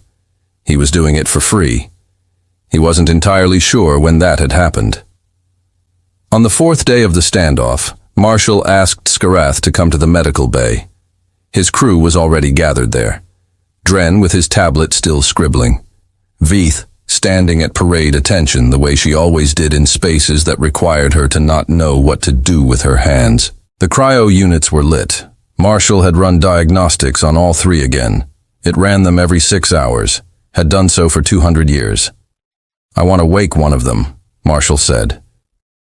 He was doing it for free. He wasn't entirely sure when that had happened. On the 4th day of the standoff, Marshall asked Scarath to come to the medical bay. His crew was already gathered there. Dren with his tablet still scribbling. Veeth standing at parade attention the way she always did in spaces that required her to not know what to do with her hands. The cryo units were lit. Marshall had run diagnostics on all 3 again. It ran them every 6 hours, had done so for 200 years. "I want to wake one of them," Marshall said.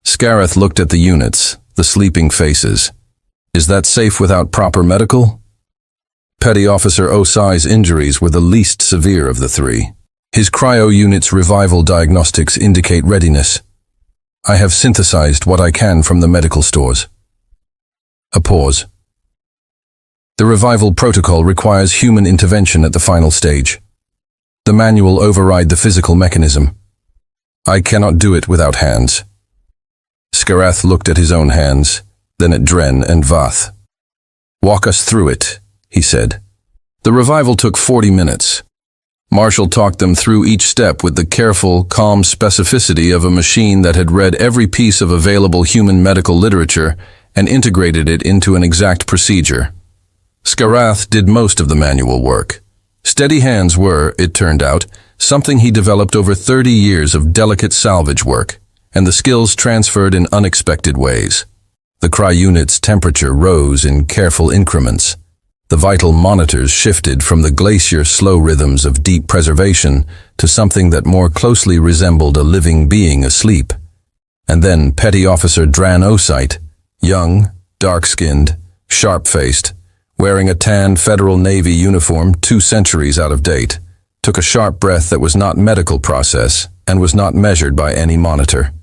Scarath looked at the units, the sleeping faces. "Is that safe without proper medical?" Petty Officer Osai's injuries were the least severe of the 3. His cryo unit's revival diagnostics indicate readiness. "I have synthesized what I can from the medical stores." A pause. The revival protocol requires human intervention at the final stage. The manual override the physical mechanism. "I cannot do it without hands." Scarath looked at his own hands, then at Dren and Vath. "Walk us through it," he said. The revival took 40 minutes. Marshall talked them through each step with the careful, calm specificity of a machine that had read every piece of available human medical literature and integrated it into an exact procedure. Scarath did most of the manual work. Steady hands were, it turned out, something he developed over 30 years of delicate salvage work, and the skills transferred in unexpected ways. The cryunit's temperature rose in careful increments. The vital monitors shifted from the glacier slow rhythms of deep preservation to something that more closely resembled a living being asleep. And then Petty Officer Dran Osite, young, dark-skinned, sharp-faced, wearing a tan Federal Navy uniform 2 centuries out of date, took a sharp breath that was not medical process and was not measured by any monitor.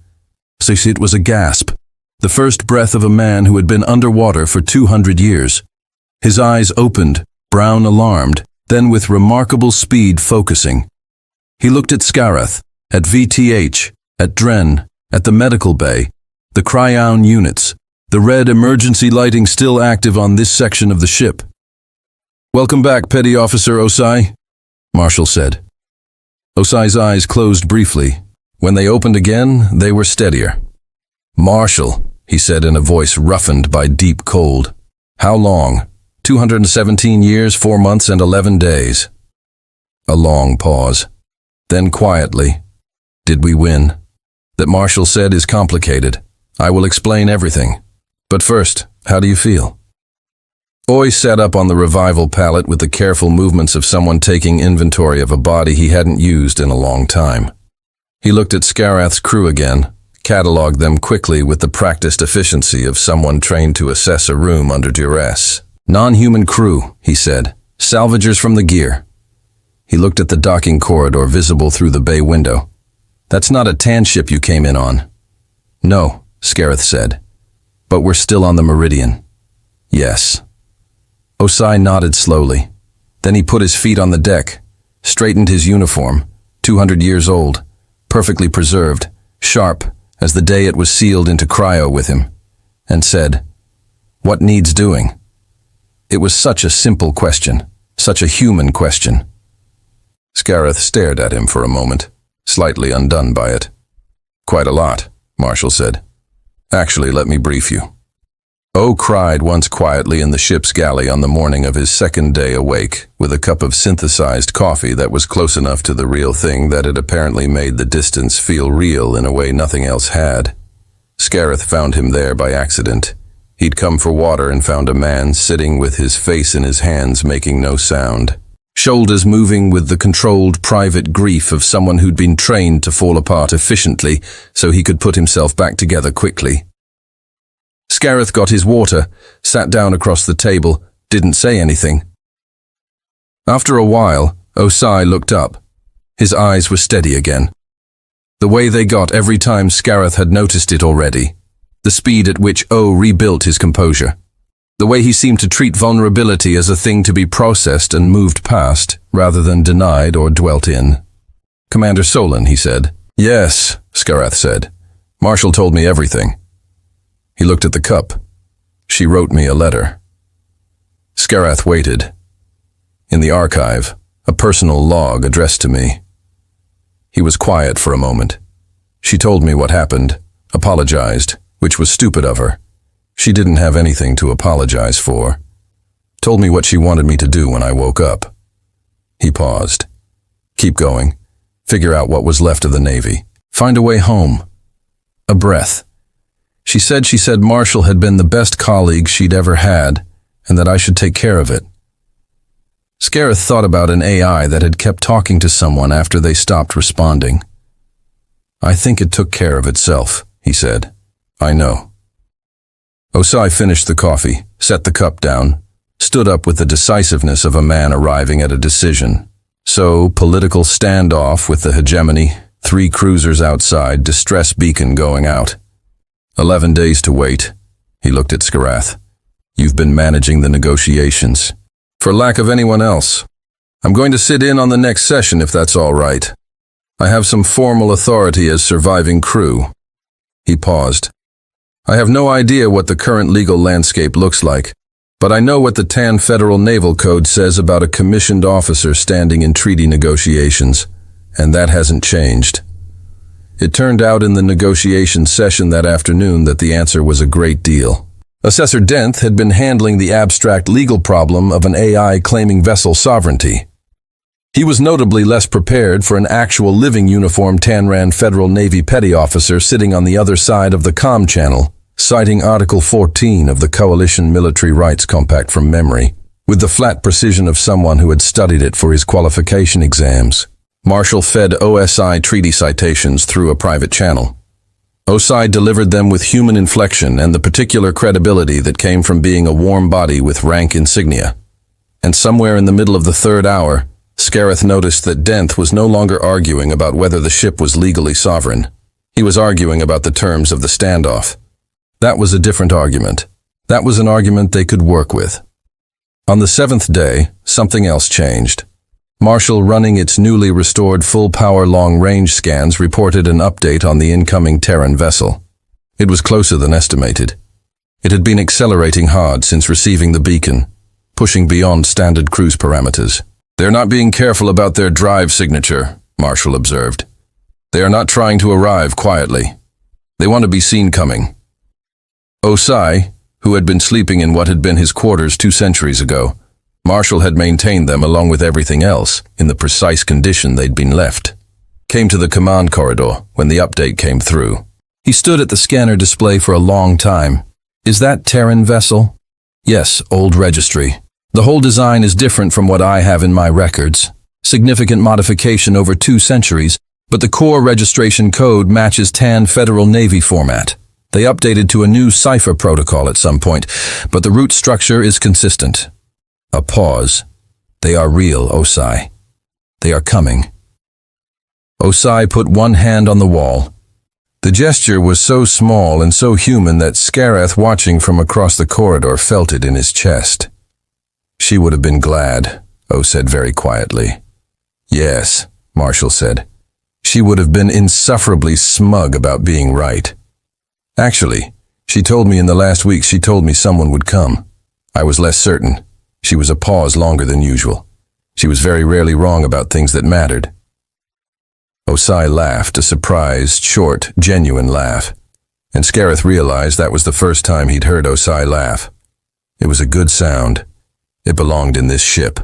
It was a gasp, the first breath of a man who had been underwater for 200 years. His eyes opened, brown alarmed, then with remarkable speed focusing. He looked at Scareth, at VTH, at Dren, at the medical bay, the cryon units, the red emergency lighting still active on this section of the ship. "Welcome back, Petty Officer Osai," Marshall said. Osai's eyes closed briefly. When they opened again, they were steadier. "Marshall," he said in a voice roughened by deep cold. "How long?" 217 years, 4 months, and 11 days. A long pause. Then quietly, "Did we win?" That Marshall said is complicated. I will explain everything. But first, how do you feel? Oy sat up on the revival pallet with the careful movements of someone taking inventory of a body he hadn't used in a long time. He looked at Scareth's crew again, catalogued them quickly with the practiced efficiency of someone trained to assess a room under duress. "Non-human crew," he said. "Salvagers from the gear." He looked at the docking corridor visible through the bay window. "That's not a tan ship you came in on." "No," Scareth said. "But we're still on the Meridian." "Yes." Osai nodded slowly. Then he put his feet on the deck, straightened his uniform, 200 years old, perfectly preserved, sharp as the day it was sealed into cryo with him, and said, "What needs doing?" It was such a simple question, such a human question. Scareth stared at him for a moment, slightly undone by it. "Quite a lot," Marshall said. "Actually, let me brief you." O cried once quietly in the ship's galley on the morning of his second day awake, with a cup of synthesized coffee that was close enough to the real thing that it apparently made the distance feel real in a way nothing else had. Scareth found him there by accident. He'd come for water and found a man sitting with his face in his hands making no sound, shoulders moving with the controlled private grief of someone who'd been trained to fall apart efficiently so he could put himself back together quickly. Scareth got his water, sat down across the table, didn't say anything. After a while, Osai looked up. His eyes were steady again. The way they got every time Scareth had noticed it already. The speed at which O rebuilt his composure. The way he seemed to treat vulnerability as a thing to be processed and moved past, rather than denied or dwelt in. "Commander Solon," he said. "Yes," Scareth said. "Marshall told me everything." He looked at the cup. "She wrote me a letter." Scareth waited. In the archive, a personal log addressed to me. He was quiet for a moment. "She told me what happened, apologized, which was stupid of her. She didn't have anything to apologize for. Told me what she wanted me to do when I woke up." He paused. "Keep going. Figure out what was left of the Navy. Find a way home." A breath. She said Marshall had been the best colleague she'd ever had, and that I should take care of it. Scareth thought about an AI that had kept talking to someone after they stopped responding. "I think it took care of itself," he said. "I know." Osai finished the coffee, set the cup down, stood up with the decisiveness of a man arriving at a decision. So, political standoff with the hegemony, 3 cruisers outside, distress beacon going out. 11 days to wait. He looked at Scareth. "You've been managing the negotiations. For lack of anyone else. I'm going to sit in on the next session if that's all right. I have some formal authority as surviving crew." He paused. "I have no idea what the current legal landscape looks like, but I know what the TAN Federal Naval Code says about a commissioned officer standing in treaty negotiations, and that hasn't changed." It turned out in the negotiation session that afternoon that the answer was a great deal. Assessor Denth had been handling the abstract legal problem of an AI claiming vessel sovereignty. He was notably less prepared for an actual living uniformed Tanran Federal Navy petty officer sitting on the other side of the comm channel, citing Article 14 of the Coalition Military Rights Compact from memory, with the flat precision of someone who had studied it for his qualification exams. Marshall fed OSI treaty citations through a private channel. Osai delivered them with human inflection and the particular credibility that came from being a warm body with rank insignia. And somewhere in the middle of the third hour, Scareth noticed that Denth was no longer arguing about whether the ship was legally sovereign. He was arguing about the terms of the standoff. That was a different argument. That was an argument they could work with. On the seventh day, something else changed. Marshall, running its newly restored full-power long-range scans, reported an update on the incoming Terran vessel. It was closer than estimated. It had been accelerating hard since receiving the beacon, pushing beyond standard cruise parameters. "They're not being careful about their drive signature," Marshall observed. "They are not trying to arrive quietly. They want to be seen coming." Osai, who had been sleeping in what had been his quarters 2 centuries ago, Marshall had maintained them along with everything else in the precise condition they'd been left, came to the command corridor when the update came through. He stood at the scanner display for a long time. "Is that Terran vessel?" "Yes, old registry. The whole design is different from what I have in my records. Significant modification over 2 centuries, but the core registration code matches TAN Federal Navy format. They updated to a new cipher protocol at some point, but the root structure is consistent." A pause. "They are real, Osai. They are coming." Osai put one hand on the wall. The gesture was so small and so human that Scareth, watching from across the corridor, felt it in his chest. "She would have been glad," O said very quietly. "Yes," Marshall said. "She would have been insufferably smug about being right. Actually, she told me in the last week she told me someone would come. I was less certain. She was a pause longer than usual. She was very rarely wrong about things that mattered." Osai laughed, a surprised, short, genuine laugh. And Scareth realized that was the first time he'd heard Osai laugh. It was a good sound. It belonged in this ship.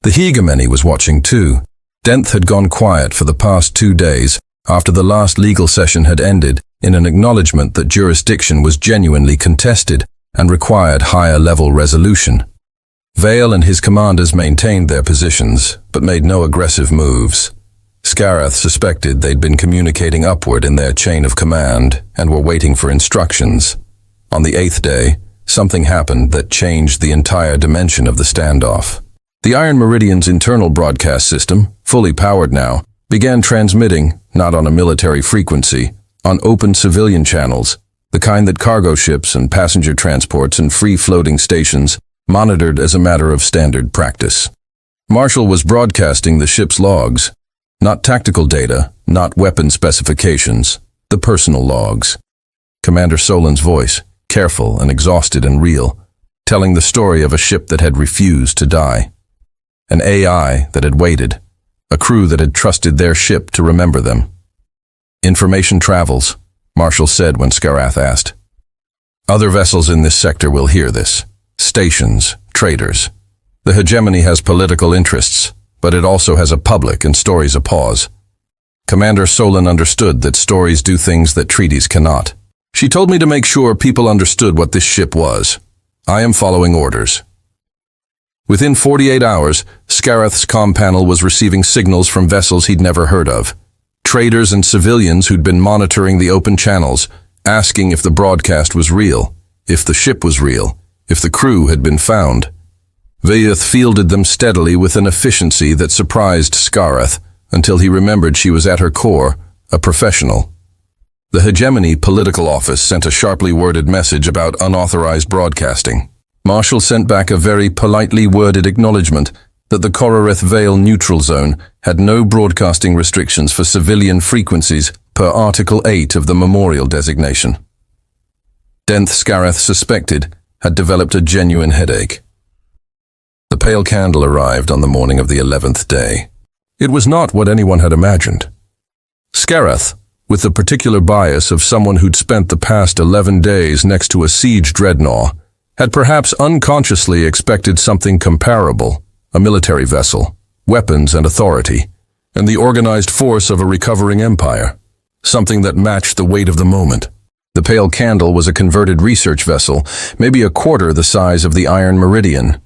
The hegemony was watching too. Denth had gone quiet for the past 2 days after the last legal session had ended, in an acknowledgement that jurisdiction was genuinely contested and required higher-level resolution. Vale and his commanders maintained their positions, but made no aggressive moves. Scareth suspected they'd been communicating upward in their chain of command and were waiting for instructions. On the 8th day, something happened that changed the entire dimension of the standoff. The Iron Meridian's internal broadcast system, fully powered now, began transmitting, not on a military frequency, on open civilian channels, the kind that cargo ships and passenger transports and free-floating stations monitored as a matter of standard practice. Marshall was broadcasting the ship's logs, not tactical data, not weapon specifications, the personal logs. Commander Solan's voice, careful and exhausted and real, telling the story of a ship that had refused to die. An AI that had waited, a crew that had trusted their ship to remember them. "Information travels," Marshall said when Scareth asked. "Other vessels in this sector will hear this. Stations, traders. The hegemony has political interests, but it also has a public and stories a pause. Commander Solan understood that stories do things that treaties cannot. She told me to make sure people understood what this ship was. I am following orders." Within 48 hours, Scareth's comm panel was receiving signals from vessels he'd never heard of. Traders and civilians who'd been monitoring the open channels, asking if the broadcast was real, if the ship was real, if the crew had been found. Veyeth fielded them steadily with an efficiency that surprised Scareth until he remembered she was at her core, a professional. The Hegemony Political Office sent a sharply worded message about unauthorized broadcasting. Marshall sent back a very politely worded acknowledgement that the Kororeth Vale neutral zone had no broadcasting restrictions for civilian frequencies per Article 8 of the Memorial designation. Denth, Scareth suspected, had developed a genuine headache. The pale candle arrived on the morning of the 11th day. It was not what anyone had imagined. Scareth, with the particular bias of someone who'd spent the past 11 days next to a siege dreadnought, had perhaps unconsciously expected something comparable, a military vessel, weapons and authority, and the organized force of a recovering empire, something that matched the weight of the moment. The pale candle was a converted research vessel, maybe a quarter the size of the Iron Meridian.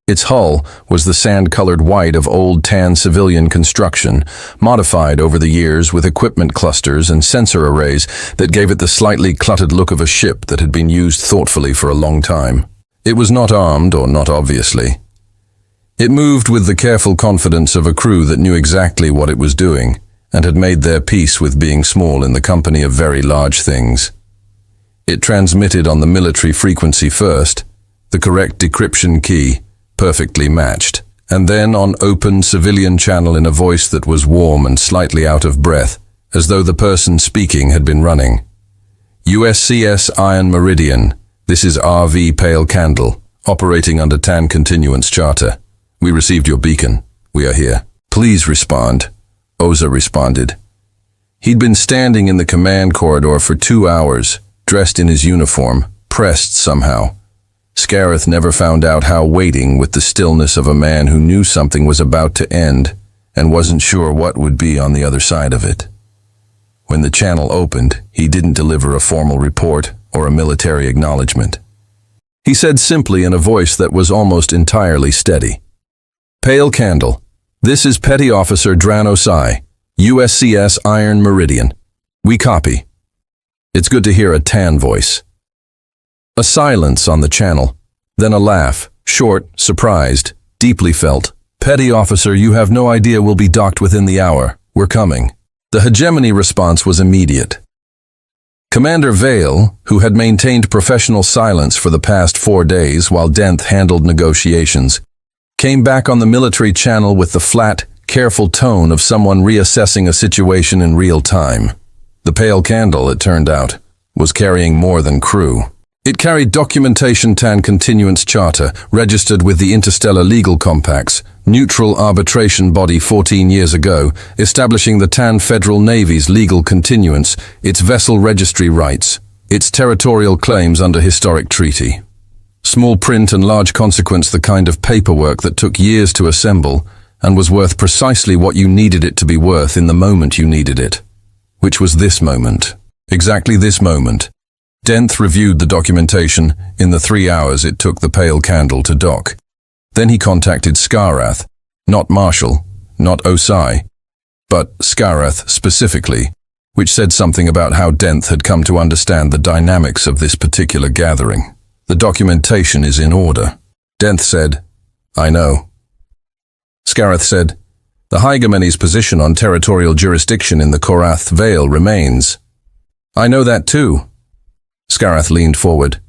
Its hull was the sand-colored white of old tan civilian construction, modified over the years with equipment clusters and sensor arrays that gave it the slightly cluttered look of a ship that had been used thoughtfully for a long time. It was not armed, or not obviously. It moved with the careful confidence of a crew that knew exactly what it was doing and had made their peace with being small in the company of very large things. It transmitted on the military frequency first, the correct decryption key, perfectly matched, and then on open civilian channel in a voice that was warm and slightly out of breath, as though the person speaking had been running. USCS Iron Meridian, this is RV Pale Candle, operating under TAN Continuance Charter. We received your beacon. We are here. Please respond. Oza responded. He'd been standing in the command corridor for 2 hours, dressed in his uniform, pressed somehow. Scareth never found out how waiting with the stillness of a man who knew something was about to end and wasn't sure what would be on the other side of it. When the channel opened, he didn't deliver a formal report or a military acknowledgement. He said simply in a voice that was almost entirely steady, "Pale Candle, this is Petty Officer Drano Sai, USCS Iron Meridian. We copy." It's good to hear a TAN voice. A silence on the channel, then a laugh, short, surprised, deeply felt. "Petty Officer, you have no idea we'll be docked within the hour. We're coming." The hegemony response was immediate. Commander Vale, who had maintained professional silence for the past 4 days while Denth handled negotiations, came back on the military channel with the flat, careful tone of someone reassessing a situation in real time. The Pale Candle, it turned out, was carrying more than crew. It carried documentation TAN Continuance Charter, registered with the Interstellar Legal Compacts, neutral arbitration body 14 years ago, establishing the TAN Federal Navy's legal continuance, its vessel registry rights, its territorial claims under historic treaty. Small print and large consequence, the kind of paperwork that took years to assemble and was worth precisely what you needed it to be worth in the moment you needed it. Which was this moment. Exactly this moment. Denth reviewed the documentation in the 3 hours it took the Pale Candle to dock. Then he contacted Skarath, not Marshall, not Osai, but Skarath specifically, which said something about how Denth had come to understand the dynamics of this particular gathering. "The documentation is in order." Denth said, "I know." Skarath said, "The Hegemony's position on territorial jurisdiction in the Korath Vale remains." "I know that too." Skarath leaned forward.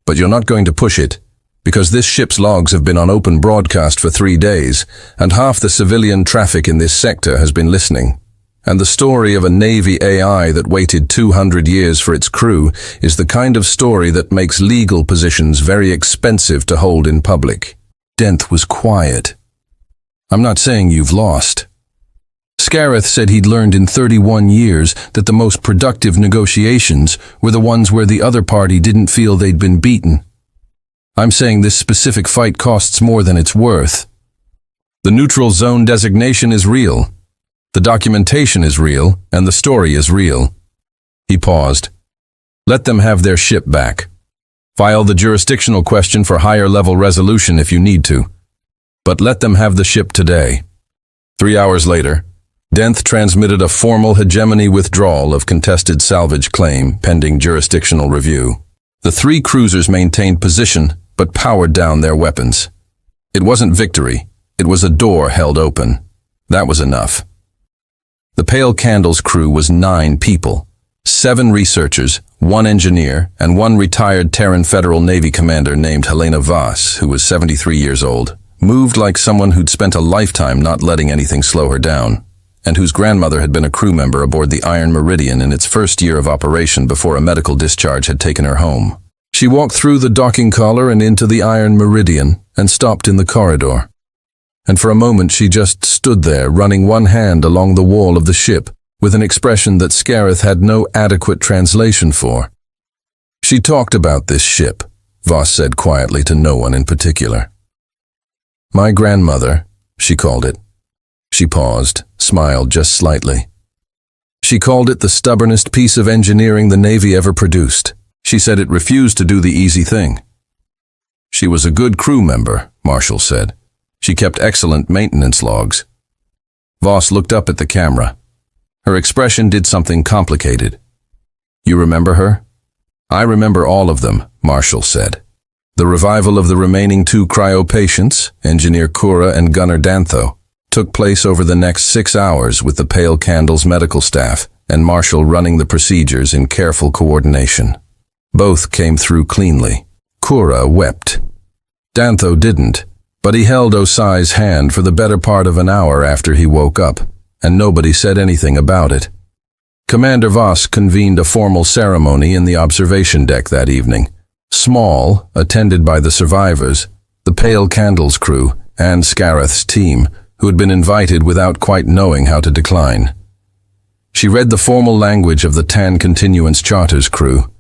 "But you're not going to push it, because this ship's logs have been on open broadcast for 3 days, and half the civilian traffic in this sector has been listening. And the story of a Navy AI that waited 200 years for its crew is the kind of story that makes legal positions very expensive to hold in public." Denth was quiet. "I'm not saying you've lost." Skarath said he'd learned in 31 years that the most productive negotiations were the ones where the other party didn't feel they'd been beaten. "I'm saying this specific fight costs more than it's worth. The neutral zone designation is real. The documentation is real, and the story is real." He paused. "Let them have their ship back. File the jurisdictional question for higher level resolution if you need to. But let them have the ship today." 3 hours later, Denth transmitted a formal hegemony withdrawal of contested salvage claim pending jurisdictional review. The 3 cruisers maintained position but powered down their weapons. It wasn't victory, it was a door held open. That was enough. The Pale Candle's crew was 9 people, 7 researchers, 1 engineer, and 1 retired Terran Federal Navy commander named Helena Voss, who was 73 years old, moved like someone who'd spent a lifetime not letting anything slow her down, and whose grandmother had been a crew member aboard the Iron Meridian in its first year of operation before a medical discharge had taken her home. She walked through the docking collar and into the Iron Meridian and stopped in the corridor. And for a moment she just stood there, running one hand along the wall of the ship, with an expression that Skarath had no adequate translation for. "She talked about this ship," Voss said quietly to no one in particular. "My grandmother," she called it. She paused, smiled just slightly. "She called it the stubbornest piece of engineering the Navy ever produced. She said it refused to do the easy thing. She was a good crew member, Marshall said. She kept excellent maintenance logs. Voss looked up at the camera. Her expression did something complicated. You remember her? I remember all of them, Marshall said. The revival of the remaining 2 cryo patients, Engineer Kura and Gunner Dantho, took place over the next 6 hours with the Pale Candle's medical staff and Marshall running the procedures in careful coordination. Both came through cleanly. Kura wept. Dantho didn't, but he held Osai's hand for the better part of an hour after he woke up, and nobody said anything about it. Commander Voss convened a formal ceremony in the observation deck that evening. Small, attended by the survivors, the Pale Candle's crew, and Scareth's team, who had been invited without quite knowing how to decline. She read the formal language of the Tan Continuance Charter's crew.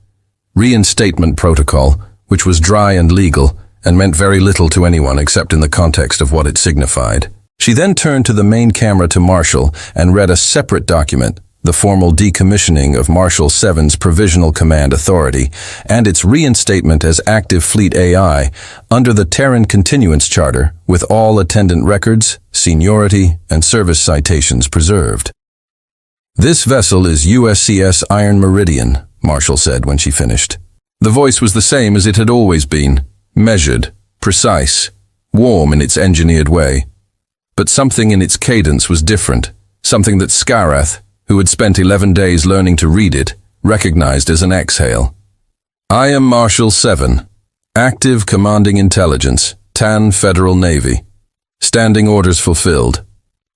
Reinstatement protocol, which was dry and legal, and meant very little to anyone except in the context of what it signified. She then turned to the main camera to Marshall and read a separate document, the formal decommissioning of Marshall 7's Provisional Command Authority and its reinstatement as active fleet AI under the Terran Continuance Charter with all attendant records, seniority, and service citations preserved. This vessel is USCS Iron Meridian, Marshall said when she finished. The voice was the same as it had always been, measured, precise, warm in its engineered way. But something in its cadence was different, something that Scareth, who had spent 11 days learning to read it, recognized as an exhale. I am Marshall 7, active commanding intelligence, Tan Federal Navy. Standing orders fulfilled.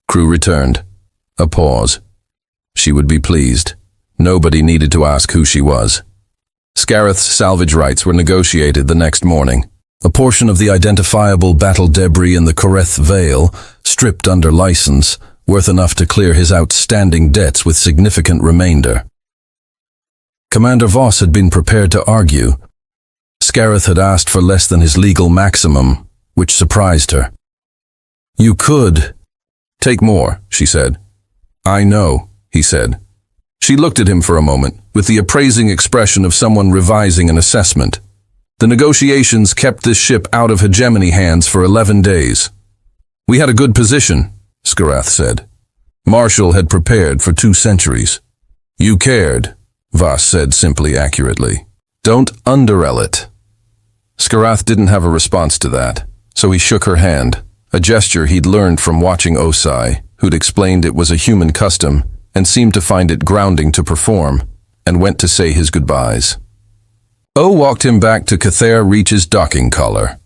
Crew returned. A pause. She would be pleased. Nobody needed to ask who she was. Scareth's salvage rights were negotiated the next morning. A portion of the identifiable battle debris in the Koreth Vale, stripped under license, worth enough to clear his outstanding debts with significant remainder. Commander Voss had been prepared to argue. Scareth had asked for less than his legal maximum, which surprised her. You could take more, she said. I know, he said. She looked at him for a moment, with the appraising expression of someone revising an assessment. The negotiations kept this ship out of hegemony hands for 11 days. We had a good position, Scareth said. Marshall had prepared for 2 centuries. You cared, Voss said simply accurately. Don't undersell it. Scareth didn't have a response to that, so he shook her hand, a gesture he'd learned from watching Osai, who'd explained it was a human custom and seemed to find it grounding to perform, and went to say his goodbyes. O walked him back to Cathair Reach's docking collar.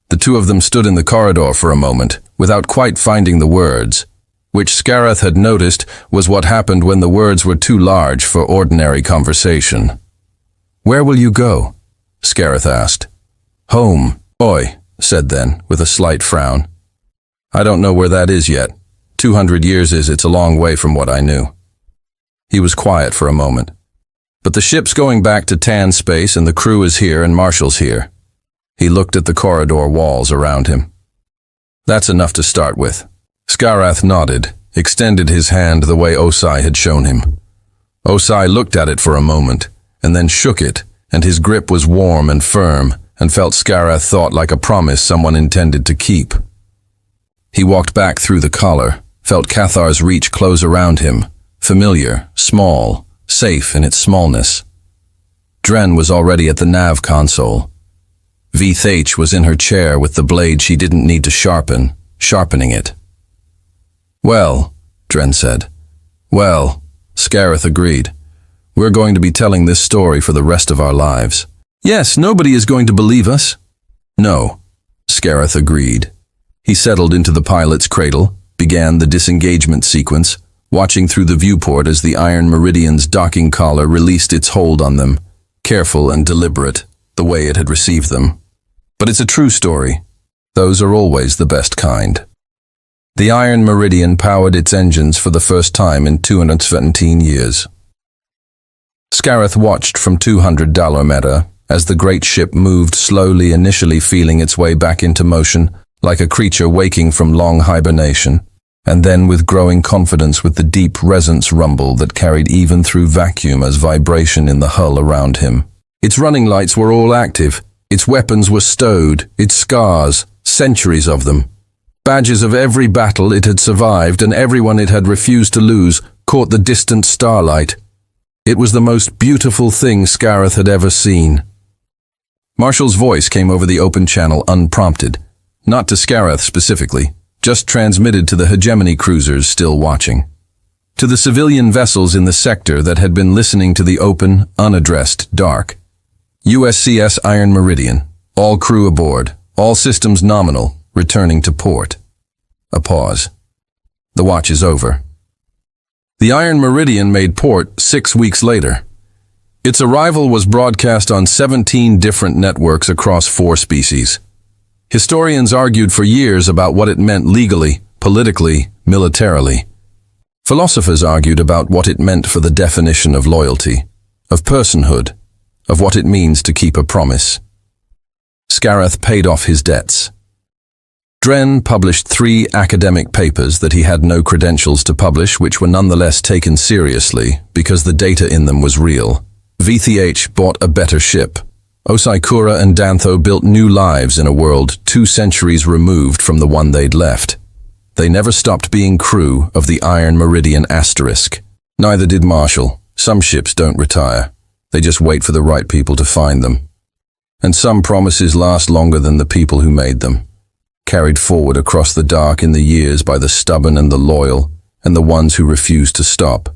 The 2 of them stood in the corridor for a moment, without quite finding the words, which Scareth had noticed was what happened when the words were too large for ordinary conversation. Where will you go? Scareth asked. Home, Oi, said then, with a slight frown. I don't know where that is yet. 200 years it's a long way from what I knew. He was quiet for a moment. But the ship's going back to Tan space and the crew is here and Marshall's here. He looked at the corridor walls around him. That's enough to start with. Scareth nodded, extended his hand the way Osai had shown him. Osai looked at it for a moment, and then shook it, and his grip was warm and firm, and felt Scareth thought like a promise someone intended to keep. He walked back through the collar, felt Cathar's reach close around him, familiar, small, safe in its smallness. Dren was already at the nav console. Vth was in her chair with the blade she didn't need to sharpen, sharpening it. Well, Dren said. Well, Scareth agreed. We're going to be telling this story for the rest of our lives. Yes, nobody is going to believe us. No, Scareth agreed. He settled into the pilot's cradle, began the disengagement sequence, watching through the viewport as the Iron Meridian's docking collar released its hold on them, careful and deliberate, the way it had received them. But it's a true story. Those are always the best kind. The Iron Meridian powered its engines for the first time in 217 years. Scareth watched from 200 Dalometa as the great ship moved slowly, initially feeling its way back into motion, like a creature waking from long hibernation, and then with growing confidence with the deep resonance rumble that carried even through vacuum as vibration in the hull around him. Its running lights were all active, Its weapons were stowed, its scars, centuries of them. Badges of every battle it had survived, and everyone it had refused to lose caught the distant starlight. It was the most beautiful thing Scareth had ever seen. Marshall's voice came over the open channel unprompted, not to Scareth specifically, just transmitted to the hegemony cruisers still watching. To the civilian vessels in the sector that had been listening to the open, unaddressed dark. USCS Iron Meridian, all crew aboard, all systems nominal, returning to port. A pause. The watch is over. The Iron Meridian made port 6 weeks later. Its arrival was broadcast on 17 different networks across 4 species. Historians argued for years about what it meant legally, politically, militarily. Philosophers argued about what it meant for the definition of loyalty, of personhood, of what it means to keep a promise. Scareth paid off his debts. Dren published 3 academic papers that he had no credentials to publish, which were nonetheless taken seriously because the data in them was real. VTH bought a better ship. Osaikura and Dantho built new lives in a world 2 centuries removed from the one they'd left. They never stopped being crew of the Iron Meridian Asterisk. Neither did Marshall. Some ships don't retire. They just wait for the right people to find them. And some promises last longer than the people who made them. Carried forward across the dark in the years by the stubborn and the loyal, and the ones who refuse to stop.